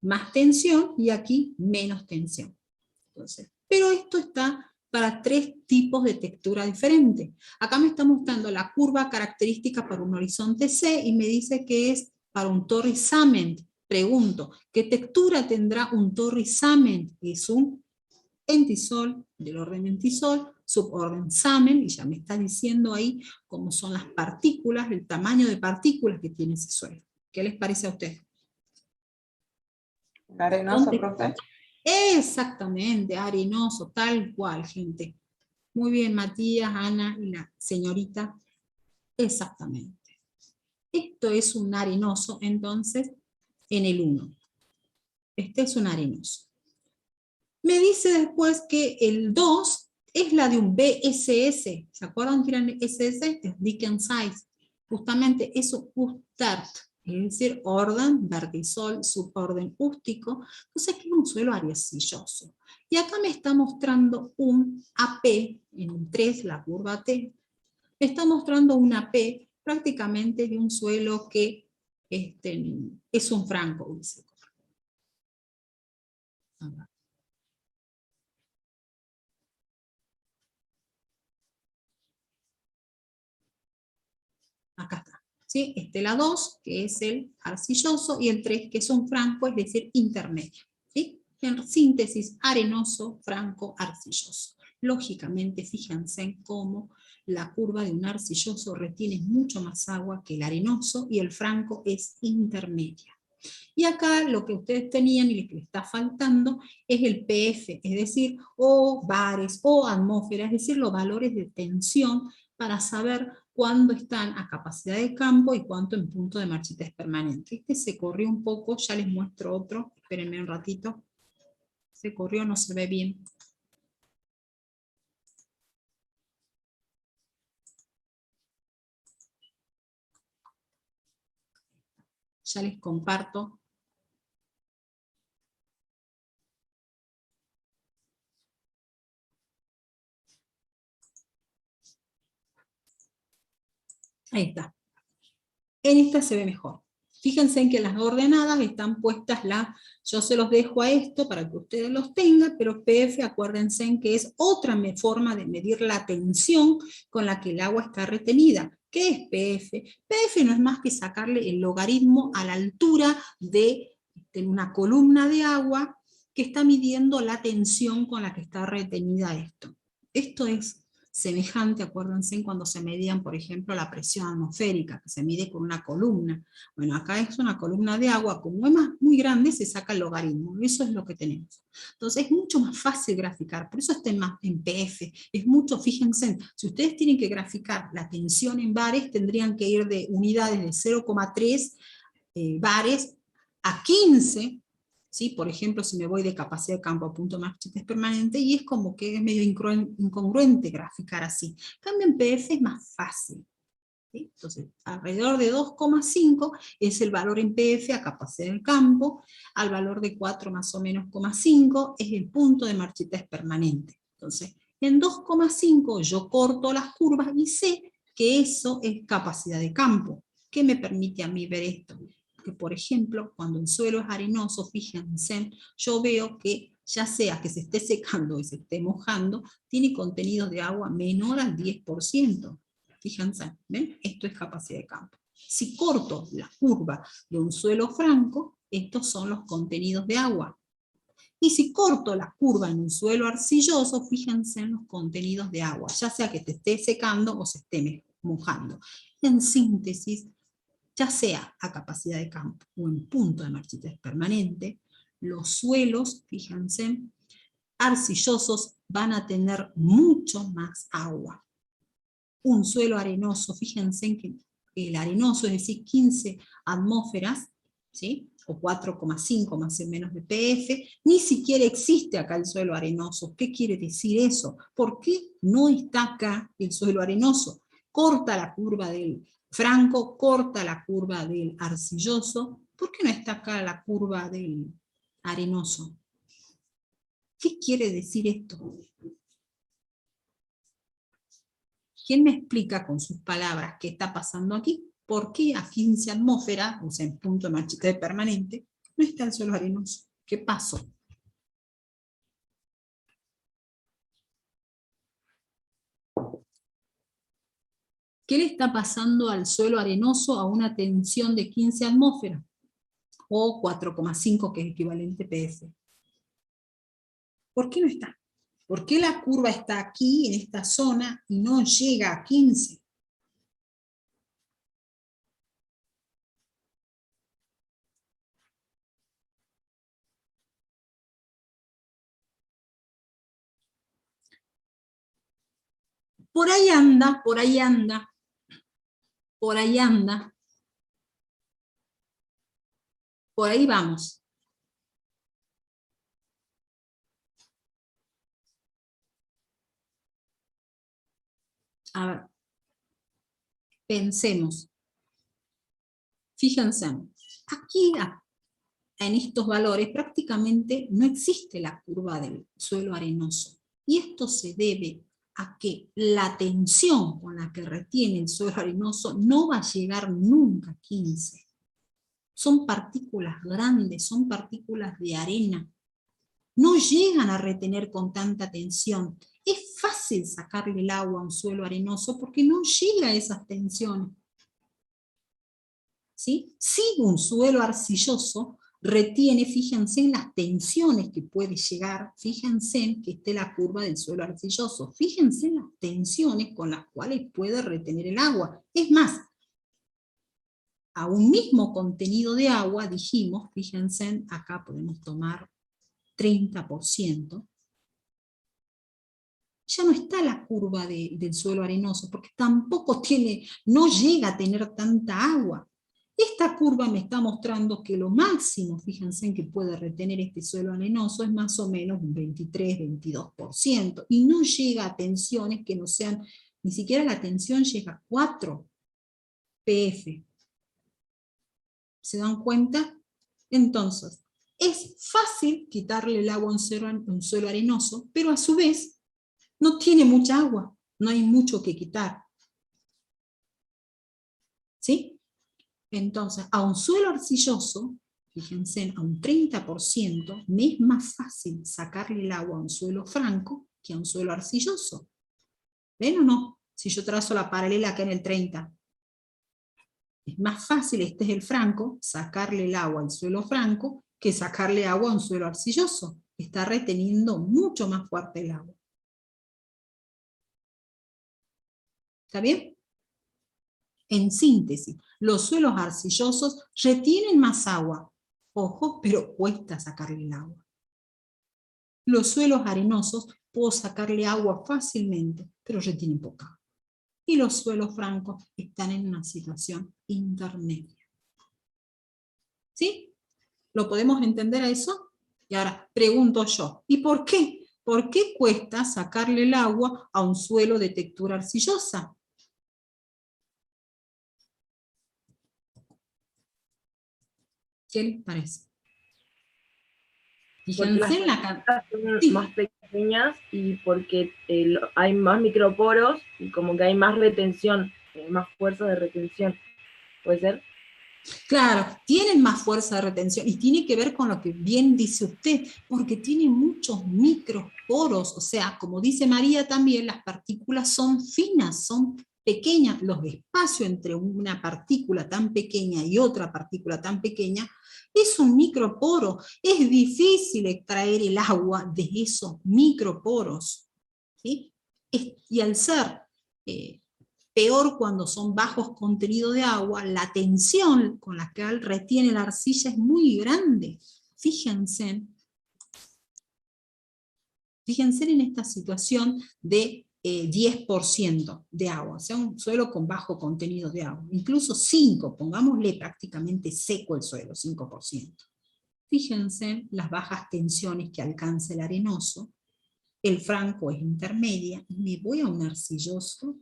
más tensión y aquí menos tensión. Entonces, pero esto está para 3 tipos de textura diferentes. Acá me está mostrando la curva característica para un horizonte C y me dice que es para un Torrey Sament. Pregunto, ¿qué textura tendrá un Torrey Sament? Es un entisol, del orden entisol, suborden Sament, y ya me está diciendo ahí cómo son las partículas, el tamaño de partículas que tiene ese suelo. ¿Qué les parece a ustedes? Arenoso, profe. Exactamente, arenoso, tal cual, gente. Muy bien, Matías, Ana y la señorita. Exactamente. Esto es un arenoso, entonces, en el 1. Este es un arenoso. Me dice después que el 2 es la de un BSS. ¿Se acuerdan que eran SS? Es Dickens Size. Justamente eso, Ustart. Es decir, orden, vertisol, suborden ústico. Entonces aquí es un suelo arcilloso. Y acá me está mostrando un AP, en el 3, la curva T, me está mostrando un AP prácticamente de un suelo que es un franco, dice. Acá está. ¿Sí? La 2, que es el arcilloso, y el 3, que es un franco, es decir, intermedio. ¿Sí? En síntesis, arenoso, franco, arcilloso. Lógicamente, fíjense en cómo la curva de un arcilloso retiene mucho más agua que el arenoso, y el franco es intermedia. Y acá lo que ustedes tenían y lo que les está faltando es el PF, es decir, o bares o atmósfera, es decir, los valores de tensión para saber cuándo están a capacidad de campo y cuánto en punto de marchitez permanente. Este se corrió un poco, ya les muestro otro, espérenme un ratito. Se corrió, no se ve bien. Ya les comparto. Ahí está. En esta se ve mejor. Fíjense en que las ordenadas están puestas yo se los dejo a esto para que ustedes los tengan, pero PF, acuérdense en que es otra forma de medir la tensión con la que el agua está retenida. ¿Qué es PF? PF no es más que sacarle el logaritmo a la altura de una columna de agua que está midiendo la tensión con la que está retenida esto. Esto es semejante, acuérdense, cuando se medían, por ejemplo, la presión atmosférica, que se mide con una columna. Bueno, acá es una columna de agua, como es muy grande, se saca el logaritmo, eso es lo que tenemos. Entonces es mucho más fácil graficar, por eso está en PF, es mucho, fíjense, si ustedes tienen que graficar la tensión en bares, tendrían que ir de unidades de 0,3 bares a 15, ¿sí? Por ejemplo, si me voy de capacidad de campo a punto de marchitez permanente, y es como que es medio incongruente graficar así. En cambio, en PF es más fácil. ¿Sí? Entonces, alrededor de 2,5 es el valor en PF a capacidad del campo, al valor de 4 más o menos, 0,5 es el punto de marchitez permanente. Entonces, en 2,5 yo corto las curvas y sé que eso es capacidad de campo. ¿Qué me permite a mí ver esto? Que, por ejemplo, cuando el suelo es arenoso, fíjense, yo veo que ya sea que se esté secando y se esté mojando, tiene contenido de agua menor al 10%. Fíjense, ¿ven? Esto es capacidad de campo. Si corto la curva de un suelo franco, estos son los contenidos de agua. Y si corto la curva en un suelo arcilloso, fíjense en los contenidos de agua, ya sea que te esté secando o se esté mojando. En síntesis, ya sea a capacidad de campo o en punto de marchitez permanente, los suelos, fíjense, arcillosos van a tener mucho más agua. Un suelo arenoso, fíjense en que el arenoso, es decir, 15 atmósferas, ¿sí? O 4,5 más o menos de pF, ni siquiera existe acá el suelo arenoso. ¿Qué quiere decir eso? ¿Por qué no está acá el suelo arenoso? Corta la curva del franco, corta la curva del arcilloso. ¿Por qué no está acá la curva del arenoso? ¿Qué quiere decir esto? ¿Quién me explica con sus palabras qué está pasando aquí? ¿Por qué a 15 atmósferas, o sea, en punto de marchitez permanente, no está el suelo arenoso? ¿Qué pasó? ¿Qué le está pasando al suelo arenoso a una tensión de 15 atmósferas? O 4,5, que es equivalente PF. ¿Por qué no está? ¿Por qué la curva está aquí, en esta zona, y no llega a 15? Por ahí anda, por ahí anda, por ahí anda. Por ahí vamos. A ver, pensemos. Fíjense, aquí en estos valores prácticamente no existe la curva del suelo arenoso. Y esto se debe a que la tensión con la que retiene el suelo arenoso no va a llegar nunca a 15. Son partículas grandes, son partículas de arena. No llegan a retener con tanta tensión. Es fácil sacarle el agua a un suelo arenoso porque no llega a esas tensiones. ¿Sí? Si un suelo arcilloso retiene, fíjense en las tensiones que puede llegar, fíjense en que esté la curva del suelo arcilloso, fíjense en las tensiones con las cuales puede retener el agua. Es más, a un mismo contenido de agua, dijimos, fíjense, acá podemos tomar 30%, ya no está la curva del suelo arenoso, porque tampoco no llega a tener tanta agua. Esta curva me está mostrando que lo máximo, fíjense en que puede retener este suelo arenoso, es más o menos un 23-22%, y no llega a tensiones que no sean, ni siquiera la tensión llega a 4 pF. ¿Se dan cuenta? Entonces, es fácil quitarle el agua a un suelo arenoso, pero a su vez no tiene mucha agua, no hay mucho que quitar. ¿Sí? Entonces, a un suelo arcilloso, fíjense, a un 30%, me es más fácil sacarle el agua a un suelo franco que a un suelo arcilloso. ¿Ven o no? Si yo trazo la paralela acá en el 30. Es más fácil, este es el franco, sacarle el agua al suelo franco que sacarle agua a un suelo arcilloso. Está reteniendo mucho más fuerte el agua. ¿Está bien? En síntesis, los suelos arcillosos retienen más agua. Ojo, pero cuesta sacarle el agua. Los suelos arenosos puedo sacarle agua fácilmente, pero retienen poca. Y los suelos francos están en una situación intermedia. ¿Sí? ¿Lo podemos entender a eso? Y ahora pregunto yo, ¿y por qué? ¿Por qué cuesta sacarle el agua a un suelo de textura arcillosa? ¿Qué les parece? Porque las Fíjense en la partículas son sí. más pequeñas y porque hay más microporos y como que hay más retención, más fuerza de retención. ¿Puede ser? Claro, tienen más fuerza de retención y tiene que ver con lo que bien dice usted, porque tiene muchos microporos, o sea, como dice María también, las partículas son finas, son pequeñas, los espacios entre una partícula tan pequeña y otra partícula tan pequeña, es un microporo. Es difícil extraer el agua de esos microporos, ¿sí? Y al ser peor cuando son bajos contenidos de agua, la tensión con la que retiene la arcilla es muy grande. Fíjense en esta situación de 10% de agua, o sea, un suelo con bajo contenido de agua, incluso 5%, pongámosle prácticamente seco el suelo, 5%. Fíjense las bajas tensiones que alcanza el arenoso, el franco es intermedia, y me voy a un arcilloso,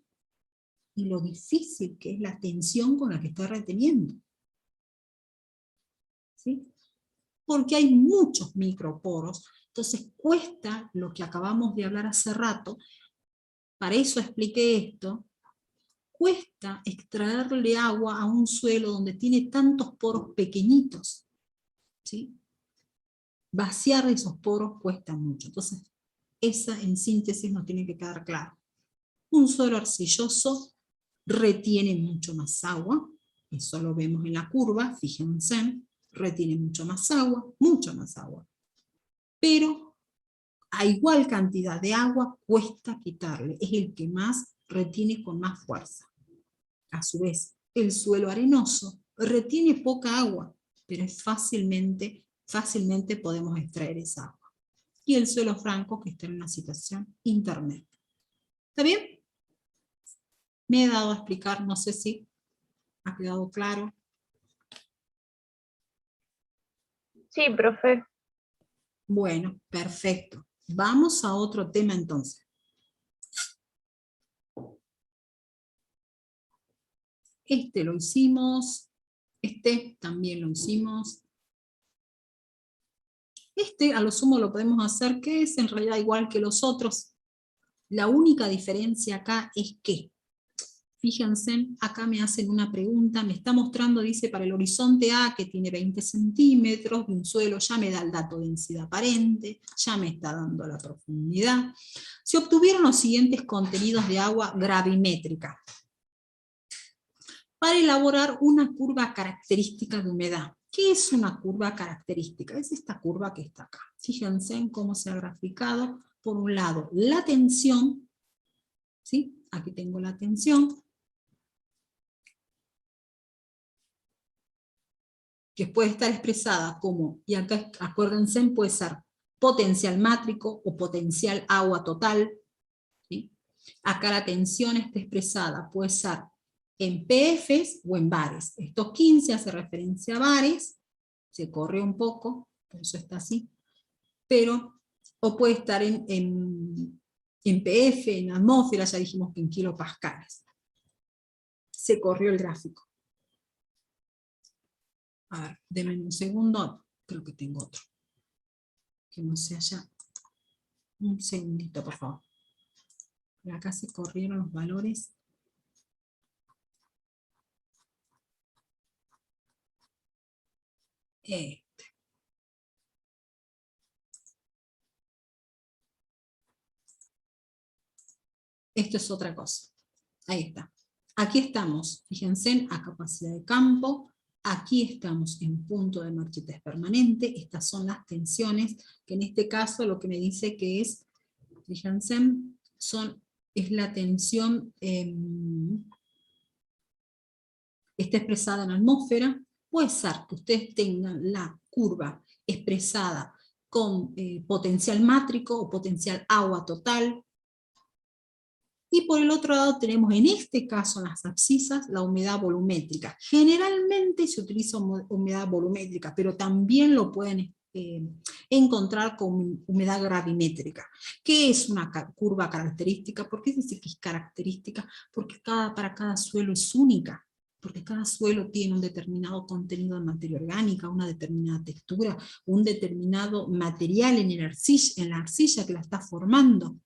y lo difícil que es la tensión con la que está reteniendo. ¿Sí? Porque hay muchos microporos, entonces cuesta lo que acabamos de hablar hace rato. Para eso expliqué esto, cuesta extraerle agua a un suelo donde tiene tantos poros pequeñitos, ¿sí? Vaciar esos poros cuesta mucho, entonces esa en síntesis nos tiene que quedar claro. Un suelo arcilloso retiene mucho más agua, eso lo vemos en la curva, fíjense, retiene mucho más agua, pero a igual cantidad de agua cuesta quitarle, es el que más retiene con más fuerza. A su vez, el suelo arenoso retiene poca agua, pero es fácilmente podemos extraer esa agua. Y el suelo franco que está en una situación intermedia. ¿Está bien? Me he dado a explicar, no sé si ha quedado claro. Sí, profe. Bueno, perfecto. Vamos a otro tema entonces. Este lo hicimos, este también lo hicimos. Este a lo sumo lo podemos hacer, que es en realidad igual que los otros. La única diferencia acá es que, fíjense, acá me hacen una pregunta, me está mostrando, dice, para el horizonte A, que tiene 20 centímetros de un suelo, ya me da el dato de densidad aparente, ya me está dando la profundidad. Se obtuvieron los siguientes contenidos de agua gravimétrica para elaborar una curva característica de humedad. ¿Qué es una curva característica? Es esta curva que está acá. Fíjense en cómo se ha graficado. Por un lado, la tensión, ¿sí? Aquí tengo la tensión, que puede estar expresada como, y acá acuérdense, puede ser potencial mátrico o potencial agua total, ¿sí? Acá la tensión está expresada, puede ser en PFs o en bares. Estos 15 hace referencia a bares, se corre un poco, por eso está así, pero, o puede estar en PF, en atmósfera, ya dijimos que en kilopascales. Se corrió el gráfico. A ver, denme un segundo, creo que tengo otro. Que no se haya... Un segundito, por favor. Acá se corrieron los valores. Esto es otra cosa. Ahí está. Aquí estamos, fíjense, a capacidad de campo. Aquí estamos en punto de marchitez permanente. Estas son las tensiones, que en este caso lo que me dice que es, fíjense, es la tensión, está expresada en atmósfera. Puede ser que ustedes tengan la curva expresada con potencial mátrico o potencial agua total. Y por el otro lado tenemos en este caso en las abscisas la humedad volumétrica. Generalmente se utiliza humedad volumétrica, pero también lo pueden encontrar con humedad gravimétrica. ¿Qué es una curva característica? ¿Por qué se dice que es característica? Porque para cada suelo es única. Porque cada suelo tiene un determinado contenido de materia orgánica, una determinada textura, un determinado material en la arcilla que la está formando,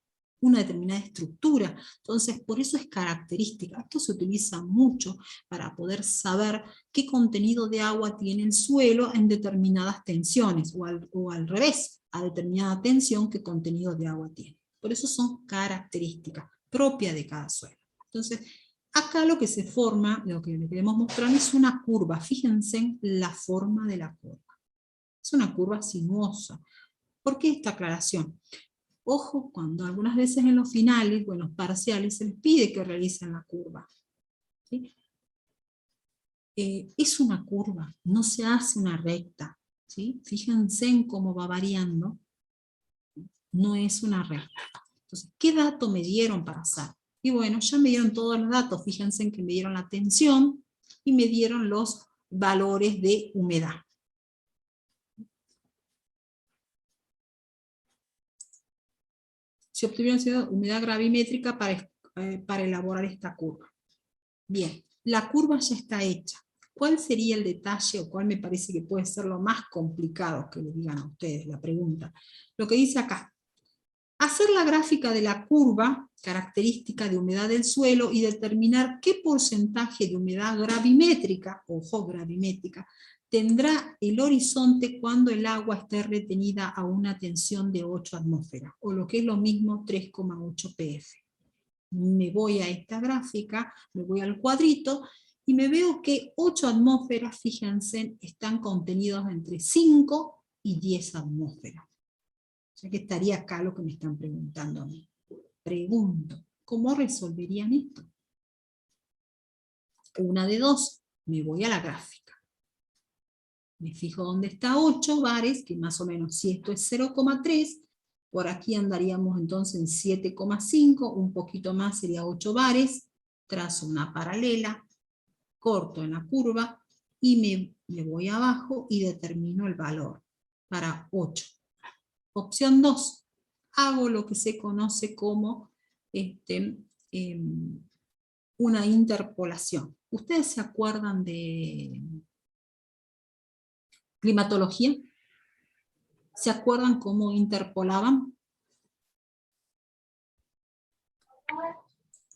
una determinada estructura. Entonces, por eso es característica. Esto se utiliza mucho para poder saber qué contenido de agua tiene el suelo en determinadas tensiones, o al revés, a determinada tensión qué contenido de agua tiene. Por eso son características propias de cada suelo. Entonces, Acá lo que se forma, lo que le queremos mostrar es una curva. Fíjense en la forma de la curva. Es una curva sinuosa. ¿Por qué esta aclaración? Ojo, cuando algunas veces en los finales o en los parciales se les pide que realicen la curva. ¿Sí? Es una curva, no se hace una recta. ¿Sí? Fíjense en cómo va variando. No es una recta. Entonces, ¿qué dato me dieron para hacer? Y bueno, ya me dieron todos los datos. Fíjense en que me dieron la tensión y me dieron los valores de humedad. Se obtuvieron humedad gravimétrica para elaborar esta curva. Bien, la curva ya está hecha. ¿Cuál sería el detalle o cuál me parece que puede ser lo más complicado que le digan a ustedes la pregunta? Lo que dice acá. Hacer la gráfica de la curva, característica de humedad del suelo, y determinar qué porcentaje de humedad gravimétrica, ojo, gravimétrica, tendrá el horizonte cuando el agua esté retenida a una tensión de 8 atmósferas, o lo que es lo mismo 3,8 pf. Me voy a esta gráfica, me voy al cuadrito, y me veo que 8 atmósferas, fíjense, están contenidos entre 5 y 10 atmósferas. Ya que estaría acá lo que me están preguntando a mí. Pregunto, ¿cómo resolverían esto? Una de dos, me voy a la gráfica. Me fijo dónde está 8 bares, que más o menos si esto es 0,3, por aquí andaríamos entonces en 7,5, un poquito más sería 8 bares, trazo una paralela, corto en la curva, y me voy abajo y determino el valor para 8. Opción 2, hago lo que se conoce como una interpolación. ¿Ustedes se acuerdan de climatología? ¿Se acuerdan cómo interpolaban?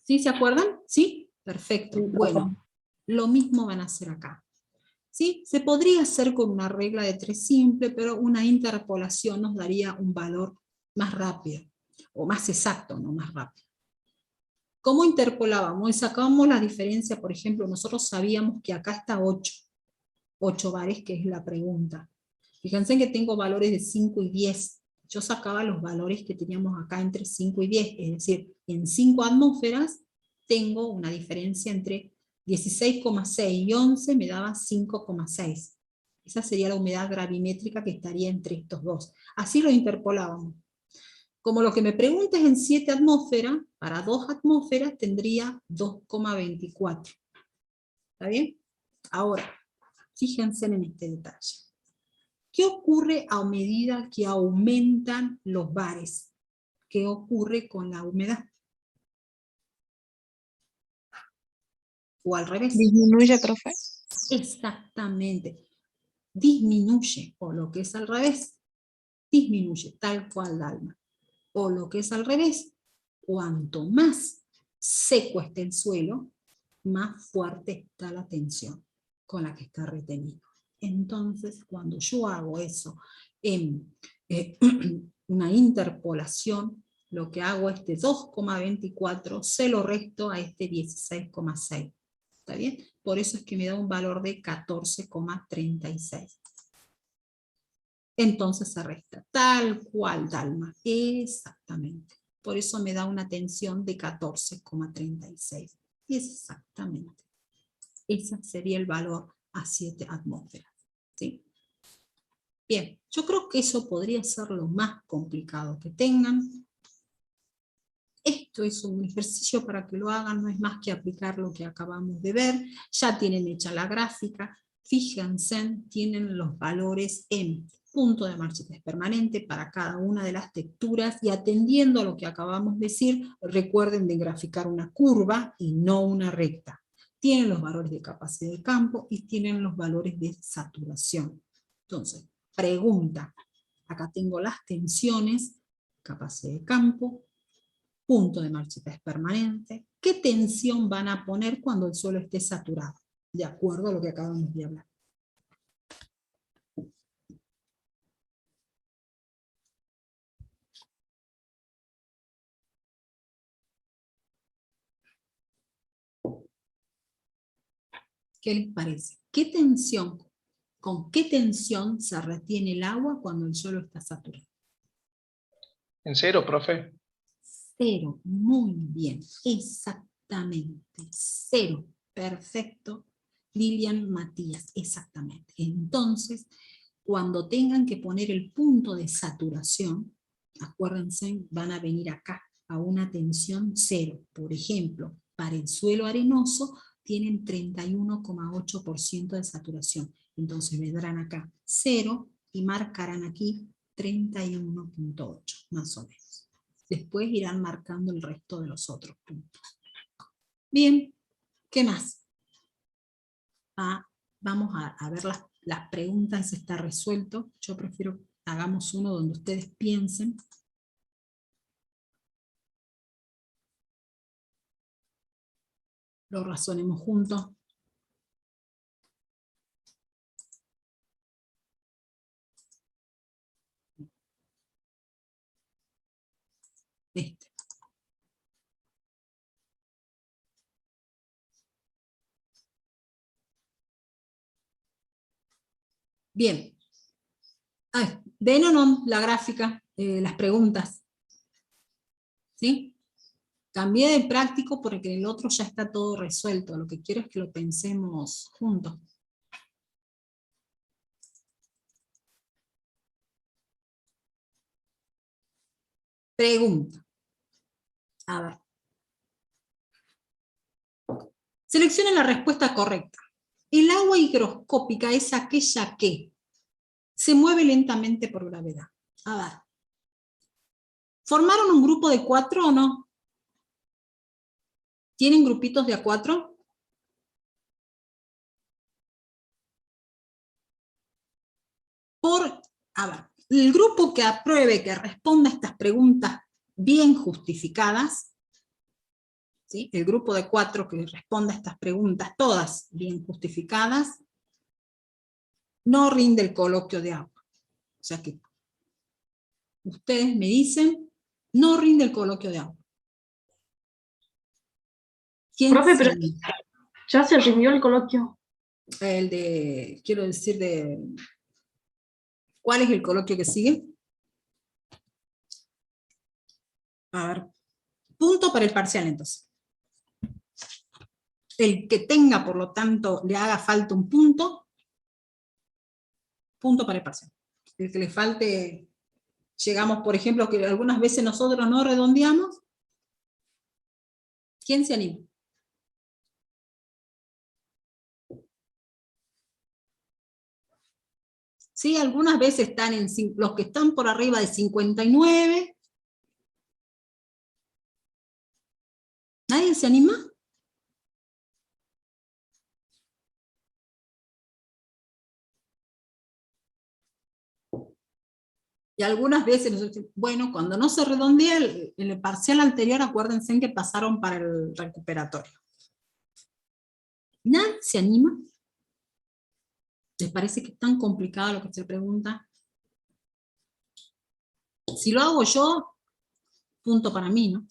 ¿Sí se acuerdan? ¿Sí? Perfecto. Bueno, lo mismo van a hacer acá. ¿Sí? Se podría hacer con una regla de 3 simple, pero una interpolación nos daría un valor más rápido, o más exacto, no más rápido. ¿Cómo interpolábamos? Y sacábamos la diferencia, por ejemplo, nosotros sabíamos que acá está 8 bares, que es la pregunta. Fíjense que tengo valores de 5 y 10. Yo sacaba los valores que teníamos acá entre 5 y 10, es decir, en 5 atmósferas tengo una diferencia entre 16,6 y 11 me daba 5,6. Esa sería la humedad gravimétrica que estaría entre estos dos. Así lo interpolábamos. Como lo que me preguntes en 7 atmósferas, para 2 atmósferas tendría 2,24. ¿Está bien? Ahora, fíjense en este detalle. ¿Qué ocurre a medida que aumentan los bares? ¿Qué ocurre con la humedad? O al revés. Disminuye, profe. Exactamente. Disminuye, o lo que es al revés, disminuye, tal cual, Dalma. O lo que es al revés, cuanto más seco esté el suelo, más fuerte está la tensión con la que está retenido. Entonces, cuando yo hago eso en una interpolación, lo que hago es de 2,24, se lo resto a este 16,6. ¿Está bien? Por eso es que me da un valor de 14,36. Entonces se resta, tal cual, Dalma, exactamente. Por eso me da una tensión de 14,36. Exactamente. Ese sería el valor a 7 atmósferas. ¿Sí? Bien, yo creo que eso podría ser lo más complicado que tengan. Esto es un ejercicio para que lo hagan, no es más que aplicar lo que acabamos de ver. Ya tienen hecha la gráfica. Fíjense, tienen los valores en punto de marcha permanente para cada una de las texturas, y atendiendo a lo que acabamos de decir, recuerden de graficar una curva y no una recta. Tienen los valores de capacidad de campo y tienen los valores de saturación. Entonces, pregunta, acá tengo las tensiones, capacidad de campo, punto de marchita permanente. ¿Qué tensión van a poner cuando el suelo esté saturado? De acuerdo a lo que acabamos de hablar. ¿Qué les parece? ¿Qué tensión, con qué tensión se retiene el agua cuando el suelo está saturado? En 0, profe. 0, muy bien, exactamente, 0, perfecto, Lilian Matías, exactamente. Entonces, cuando tengan que poner el punto de saturación, acuérdense, van a venir acá a una tensión 0. Por ejemplo, para el suelo arenoso tienen 31,8% de saturación. Entonces vendrán acá 0 y marcarán aquí 31,8, más o menos. Después irán marcando el resto de los otros puntos. Bien, ¿qué más? Vamos a ver las preguntas, está resuelto. Yo prefiero que hagamos uno donde ustedes piensen. Lo razonemos juntos. Este. Bien. ¿Ven o no la gráfica? Las preguntas. ¿Sí? Cambié de práctico porque el otro ya está todo resuelto. Lo que quiero es que lo pensemos juntos. Pregunta. A ver. Seleccione la respuesta correcta. El agua higroscópica es aquella que se mueve lentamente por gravedad. A ver. ¿Formaron un grupo de 4 o no? ¿Tienen grupitos de a 4? A ver, el grupo que apruebe, que responda a estas preguntas bien justificadas, ¿sí? El grupo de 4 que responda a estas preguntas, todas bien justificadas, no rinde el coloquio de agua. O sea que ustedes me dicen, no rinde el coloquio de agua. ¿Quién Profe, pero sigue? ya se rindió el coloquio. El de, quiero decir, de... ¿Cuál es el coloquio que sigue? A ver, punto para el parcial entonces. El que tenga, por lo tanto, le haga falta un punto, punto para el parcial. El que le falte, llegamos, por ejemplo, que algunas veces nosotros no redondeamos. ¿Quién se anima? Sí, algunas veces están en los que están por arriba de 59. ¿Nadie se anima? Y algunas veces, bueno, cuando no se redondea el parcial anterior, acuérdense que pasaron para el recuperatorio. ¿Nadie se anima? ¿Les parece que es tan complicado lo que se pregunta? Si lo hago yo, punto para mí, ¿no?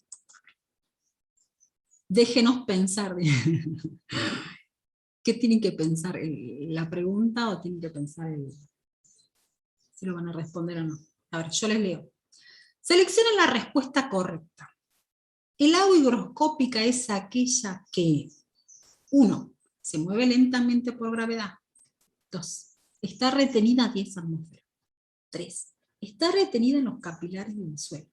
Déjenos pensar. ¿Qué tienen que pensar? ¿La pregunta o tienen que pensar si lo van a responder o no? A ver, yo les leo. Seleccionen la respuesta correcta. El agua higroscópica es aquella que 1. Se mueve lentamente por gravedad. 2. Está retenida a 10 atmósferas. 3. Está retenida en los capilares del suelo.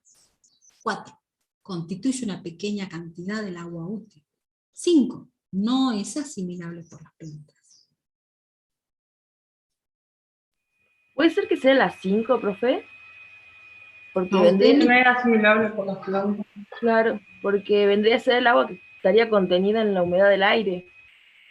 4. Constituye una pequeña cantidad del agua útil. 5. No es asimilable por las plantas. ¿Puede ser que sea las 5, profe? Porque No, vendría, No es asimilable por las plantas. claro, porque vendría a ser el agua que estaría contenida en la humedad del aire.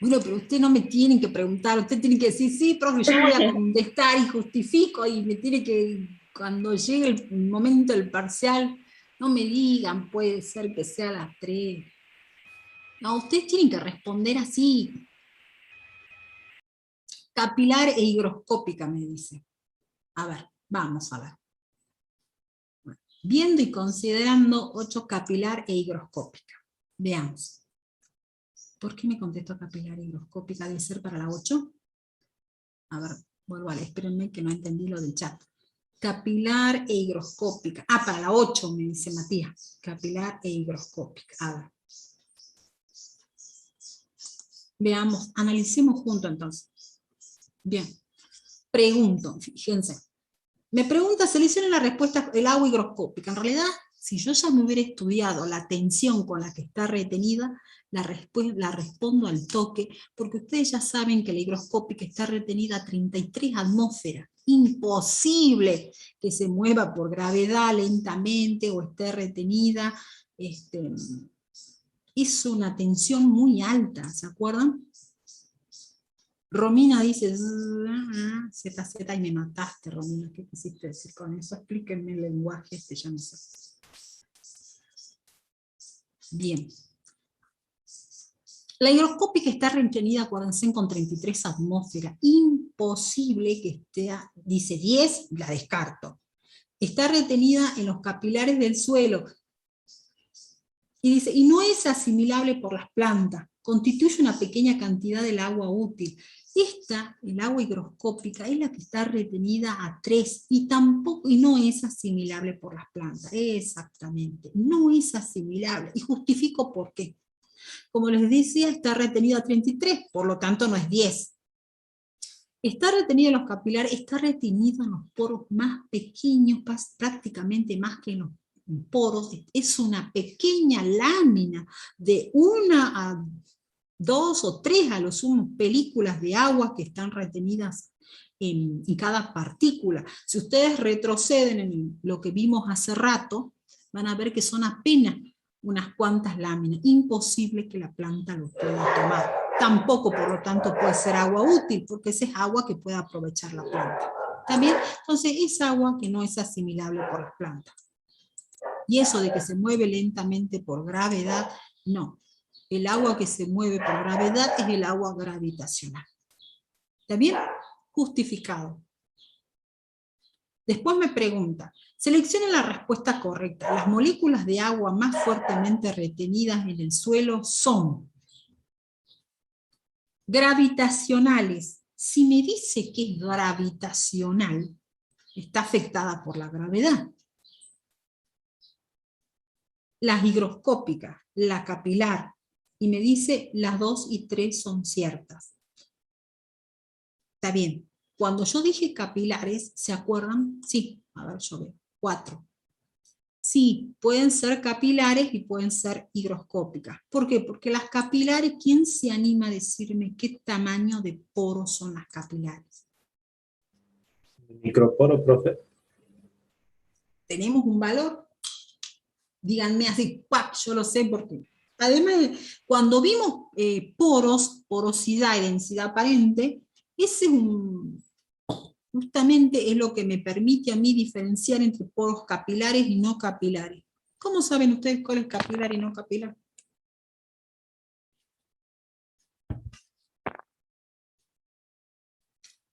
Bueno, pero usted no me tienen que preguntar, usted tiene que decir, sí, profe, yo voy a contestar y justifico, y me tiene que, cuando llegue el momento del parcial, no me digan, puede ser que sea las 3. No, ustedes tienen que responder así. Capilar e higroscópica, me dice. A ver, vamos a ver. Bueno, viendo y considerando 8 capilar e higroscópica. Veamos. ¿Por qué me contestó capilar e higroscópica? ¿Debe ser para la 8? A ver, vuelvo a leer, espérenme que no entendí lo del chat. Capilar e higroscópica. Ah, para la 8 me dice Matías. Capilar e higroscópica. A ver. Veamos, analicemos juntos entonces. Bien. Pregunto, fíjense. Me pregunta, seleccione la respuesta, el agua higroscópica. En realidad, si yo ya me hubiera estudiado la tensión con la que está retenida, la respondo al toque, porque ustedes ya saben que la higroscópica está retenida a 33 atmósferas. Imposible que se mueva por gravedad lentamente o esté retenida. Es una tensión muy alta, ¿se acuerdan? Romina dice, ZZ, y me mataste, Romina, ¿qué quisiste decir con eso? Explíquenme el lenguaje yo no sé. Bien. La higroscópica está retenida, acuérdense, con 33 atmósferas. Imposible que esté, dice 10, la descarto. Está retenida en los capilares del suelo. Y dice, y no es asimilable por las plantas. Constituye una pequeña cantidad del agua útil. El agua higroscópica, es la que está retenida a 3 y no es asimilable por las plantas. Exactamente, no es asimilable. Y justifico por qué. Como les decía, está retenida a 33, por lo tanto no es 10. Está retenida en los capilares, está retenida en los poros más pequeños, prácticamente más que en los poros. Es una pequeña lámina de 1 a 2 o 3 a lo sumo películas de agua que están retenidas en cada partícula. Si ustedes retroceden en lo que vimos hace rato, van a ver que son apenas unas cuantas láminas. Imposible que la planta lo pueda tomar. Tampoco, por lo tanto, puede ser agua útil, porque esa es agua que puede aprovechar la planta. ¿También? Entonces es agua que no es asimilable por las plantas. Y eso de que se mueve lentamente por gravedad, no. El agua que se mueve por gravedad es el agua gravitacional. ¿Está bien? Justificado. Después me pregunta, seleccione la respuesta correcta. Las moléculas de agua más fuertemente retenidas en el suelo son gravitacionales. Si me dice que es gravitacional, está afectada por la gravedad. Las higroscópicas, la capilar, y me dice las 2 y 3 son ciertas. Está bien. Cuando yo dije capilares, ¿se acuerdan? Sí, a ver, yo veo. 4. Sí, pueden ser capilares y pueden ser higroscópicas. ¿Por qué? Porque las capilares, ¿quién se anima a decirme qué tamaño de poros son las capilares? Microporo, profe. ¿Tenemos un valor? Díganme así, ¡pac! Yo lo sé porque... Además, cuando vimos poros, porosidad y densidad aparente, ese es justamente es lo que me permite a mí diferenciar entre poros capilares y no capilares. ¿Cómo saben ustedes cuál es capilar y no capilar?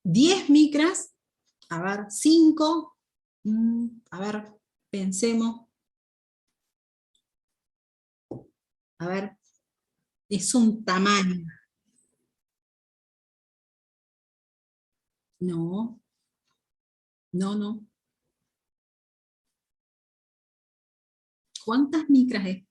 ¿10 micras? A ver, 5. A ver, pensemos. A ver, es un tamaño. No. No. ¿Cuántas micras es?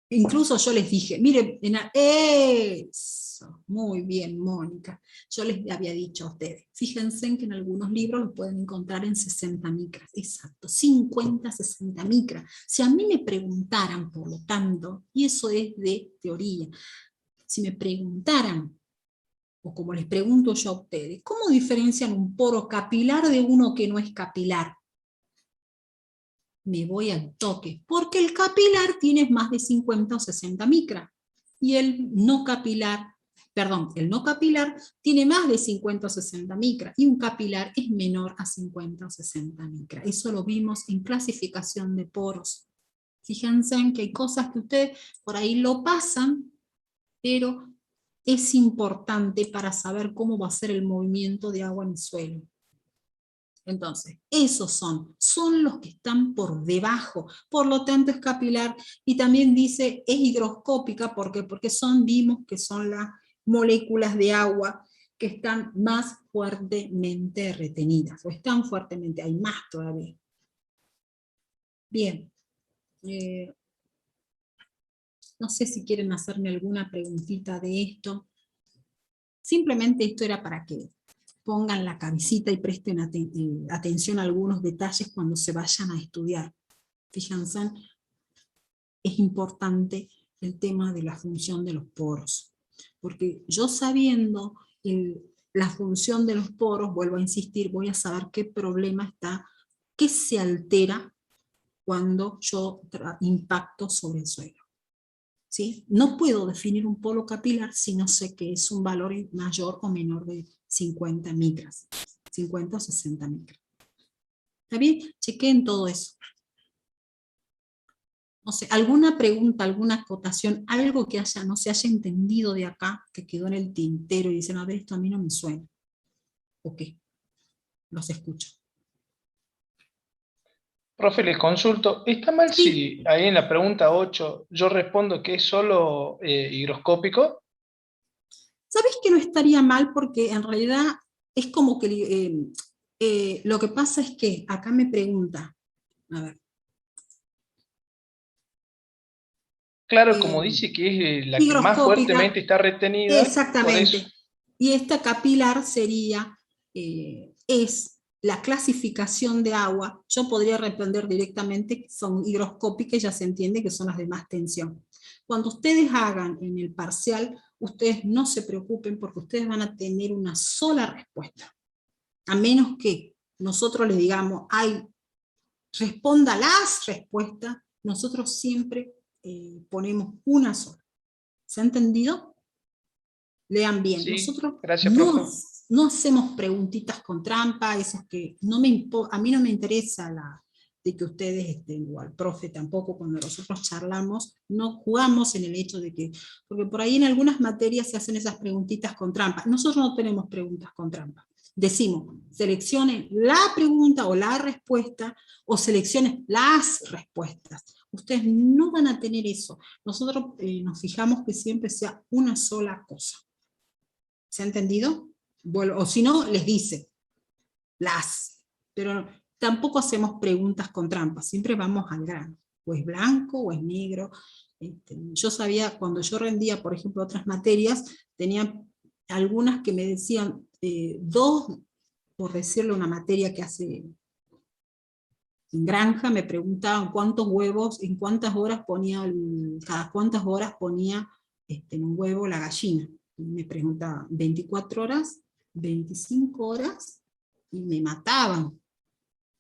Incluso yo les dije, miren, eso, muy bien, Mónica. Yo les había dicho a ustedes, fíjense en que en algunos libros lo pueden encontrar en 60 micras, exacto, 50, 60 micras. Si a mí me preguntaran, por lo tanto, y eso es de teoría, si me preguntaran, o como les pregunto yo a ustedes, ¿cómo diferencian un poro capilar de uno que no es capilar? Me voy al toque, porque el capilar tiene más de 50 o 60 micras, y el no capilar tiene más de 50 o 60 micras, y un capilar es menor a 50 o 60 micras. Eso lo vimos en clasificación de poros. Fíjense en que hay cosas que ustedes por ahí lo pasan, pero es importante para saber cómo va a ser el movimiento de agua en el suelo. Entonces, esos son los que están por debajo, por lo tanto es capilar, y también dice es higroscópica, porque vimos que son las moléculas de agua que están más fuertemente retenidas, o están fuertemente, hay más todavía. Bien, no sé si quieren hacerme alguna preguntita de esto. Simplemente esto era para que pongan la cabecita y presten atención a algunos detalles cuando se vayan a estudiar. Fíjense, es importante el tema de la función de los poros, porque yo sabiendo la función de los poros, vuelvo a insistir, voy a saber qué problema está, qué se altera cuando yo impacto sobre el suelo. ¿Sí? No puedo definir un polo capilar si no sé que es un valor mayor o menor de 50 micras, 50 o 60 micras. ¿Está bien? Chequeen todo eso. No sé, alguna pregunta, alguna acotación, algo que no se haya entendido de acá, que quedó en el tintero y dicen, a ver, esto a mí no me suena. Ok, los escucho. Profe, les consulto, ¿está mal Sí. si ahí en la pregunta 8 yo respondo que es solo higroscópico? ¿Sabes que no estaría mal? Porque en realidad es como que lo que pasa es que acá me pregunta, a ver. Claro, como dice que es la que más Higroscópica, fuertemente está retenida, por eso. exactamente. Y esta capilar sería, es la clasificación de agua. Yo podría responder directamente que son higroscópicas y ya se entiende que son las de más tensión. Cuando ustedes hagan en el parcial, ustedes no se preocupen porque ustedes van a tener una sola respuesta. A menos que nosotros les digamos, responda las respuestas, nosotros siempre ponemos una sola. ¿Se ha entendido? Lean bien. Sí, Nosotros gracias, profe. no hacemos preguntitas con trampa, esos que a mí no me interesa de que ustedes, o al profe tampoco, cuando nosotros charlamos, no jugamos en el hecho de que, porque por ahí en algunas materias se hacen esas preguntitas con trampa. Nosotros no tenemos preguntas con trampa. Decimos, seleccione la pregunta o la respuesta, o seleccione las respuestas. Ustedes no van a tener eso. Nosotros nos fijamos que siempre sea una sola cosa. ¿Se ha entendido? O si no, les dice las. Pero tampoco hacemos preguntas con trampas, siempre vamos al grano. O es blanco o es negro. Yo sabía, cuando yo rendía, por ejemplo, otras materias, tenía algunas que me decían, dos, por decirle una materia que hace en granja, me preguntaban cuántos huevos, en cuántas horas ponía, cada cuántas horas ponía en un huevo la gallina. Me preguntaban 24 horas, 25 horas, y me mataban.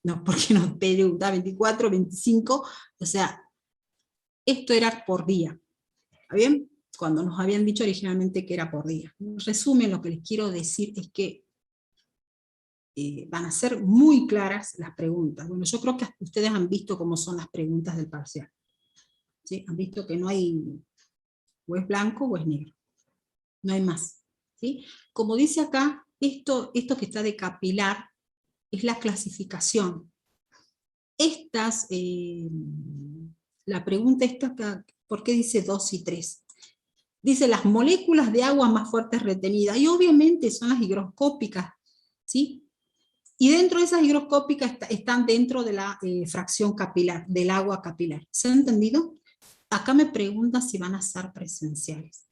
No, porque nos preguntaba 24, 25, o sea, esto era por día. ¿Está bien? Cuando nos habían dicho originalmente que era por día. En resumen, lo que les quiero decir es que van a ser muy claras las preguntas. Bueno, yo creo que ustedes han visto cómo son las preguntas del parcial. ¿Sí? Han visto que no hay, o es blanco o es negro. No hay más. ¿Sí? Como dice acá, esto que está de capilar es la clasificación. La pregunta esta, ¿por qué dice 2 y 3? Dice las moléculas de agua más fuertes retenidas, y obviamente son las higroscópicas, ¿sí? Y dentro de esas higroscópicas están dentro de la fracción capilar, del agua capilar. ¿Se ha entendido? Acá me pregunta si van a ser presenciales.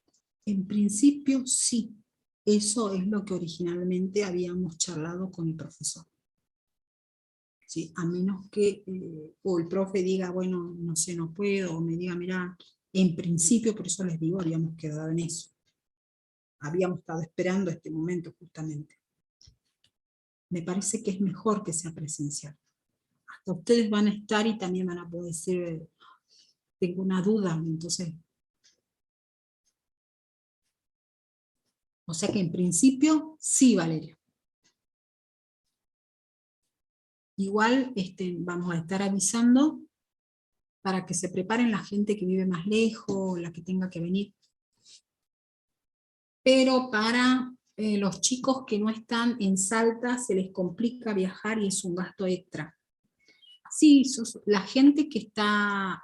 En principio sí, eso es lo que originalmente habíamos charlado con el profesor. ¿Sí? A menos que o el profe diga, bueno, no sé, no puedo, o me diga, mira, en principio, por eso les digo, habíamos quedado en eso. Habíamos estado esperando este momento justamente. Me parece que es mejor que sea presencial. Hasta ustedes van a estar y también van a poder decir, tengo una duda, entonces. O sea que en principio, sí, Valeria. Igual vamos a estar avisando para que se preparen la gente que vive más lejos, la que tenga que venir. Pero para Los chicos que no están en Salta se les complica viajar y es un gasto extra. Sí, la gente que está,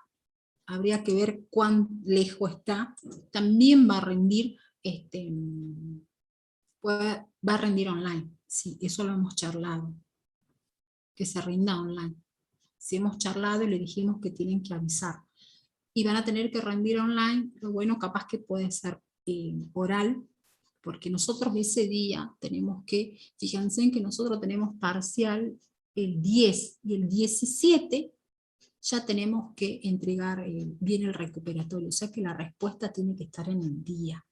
habría que ver cuán lejos está, también va a rendir, va a rendir online. Sí, eso lo hemos charlado, que se rinda online. Sí, hemos charlado y le dijimos que tienen que avisar. Y van a tener que rendir online, lo bueno capaz que puede ser oral, porque nosotros ese día tenemos que, fíjense en que nosotros tenemos parcial el 10 y el 17 ya tenemos que entregar bien el recuperatorio, o sea que la respuesta tiene que estar en el día.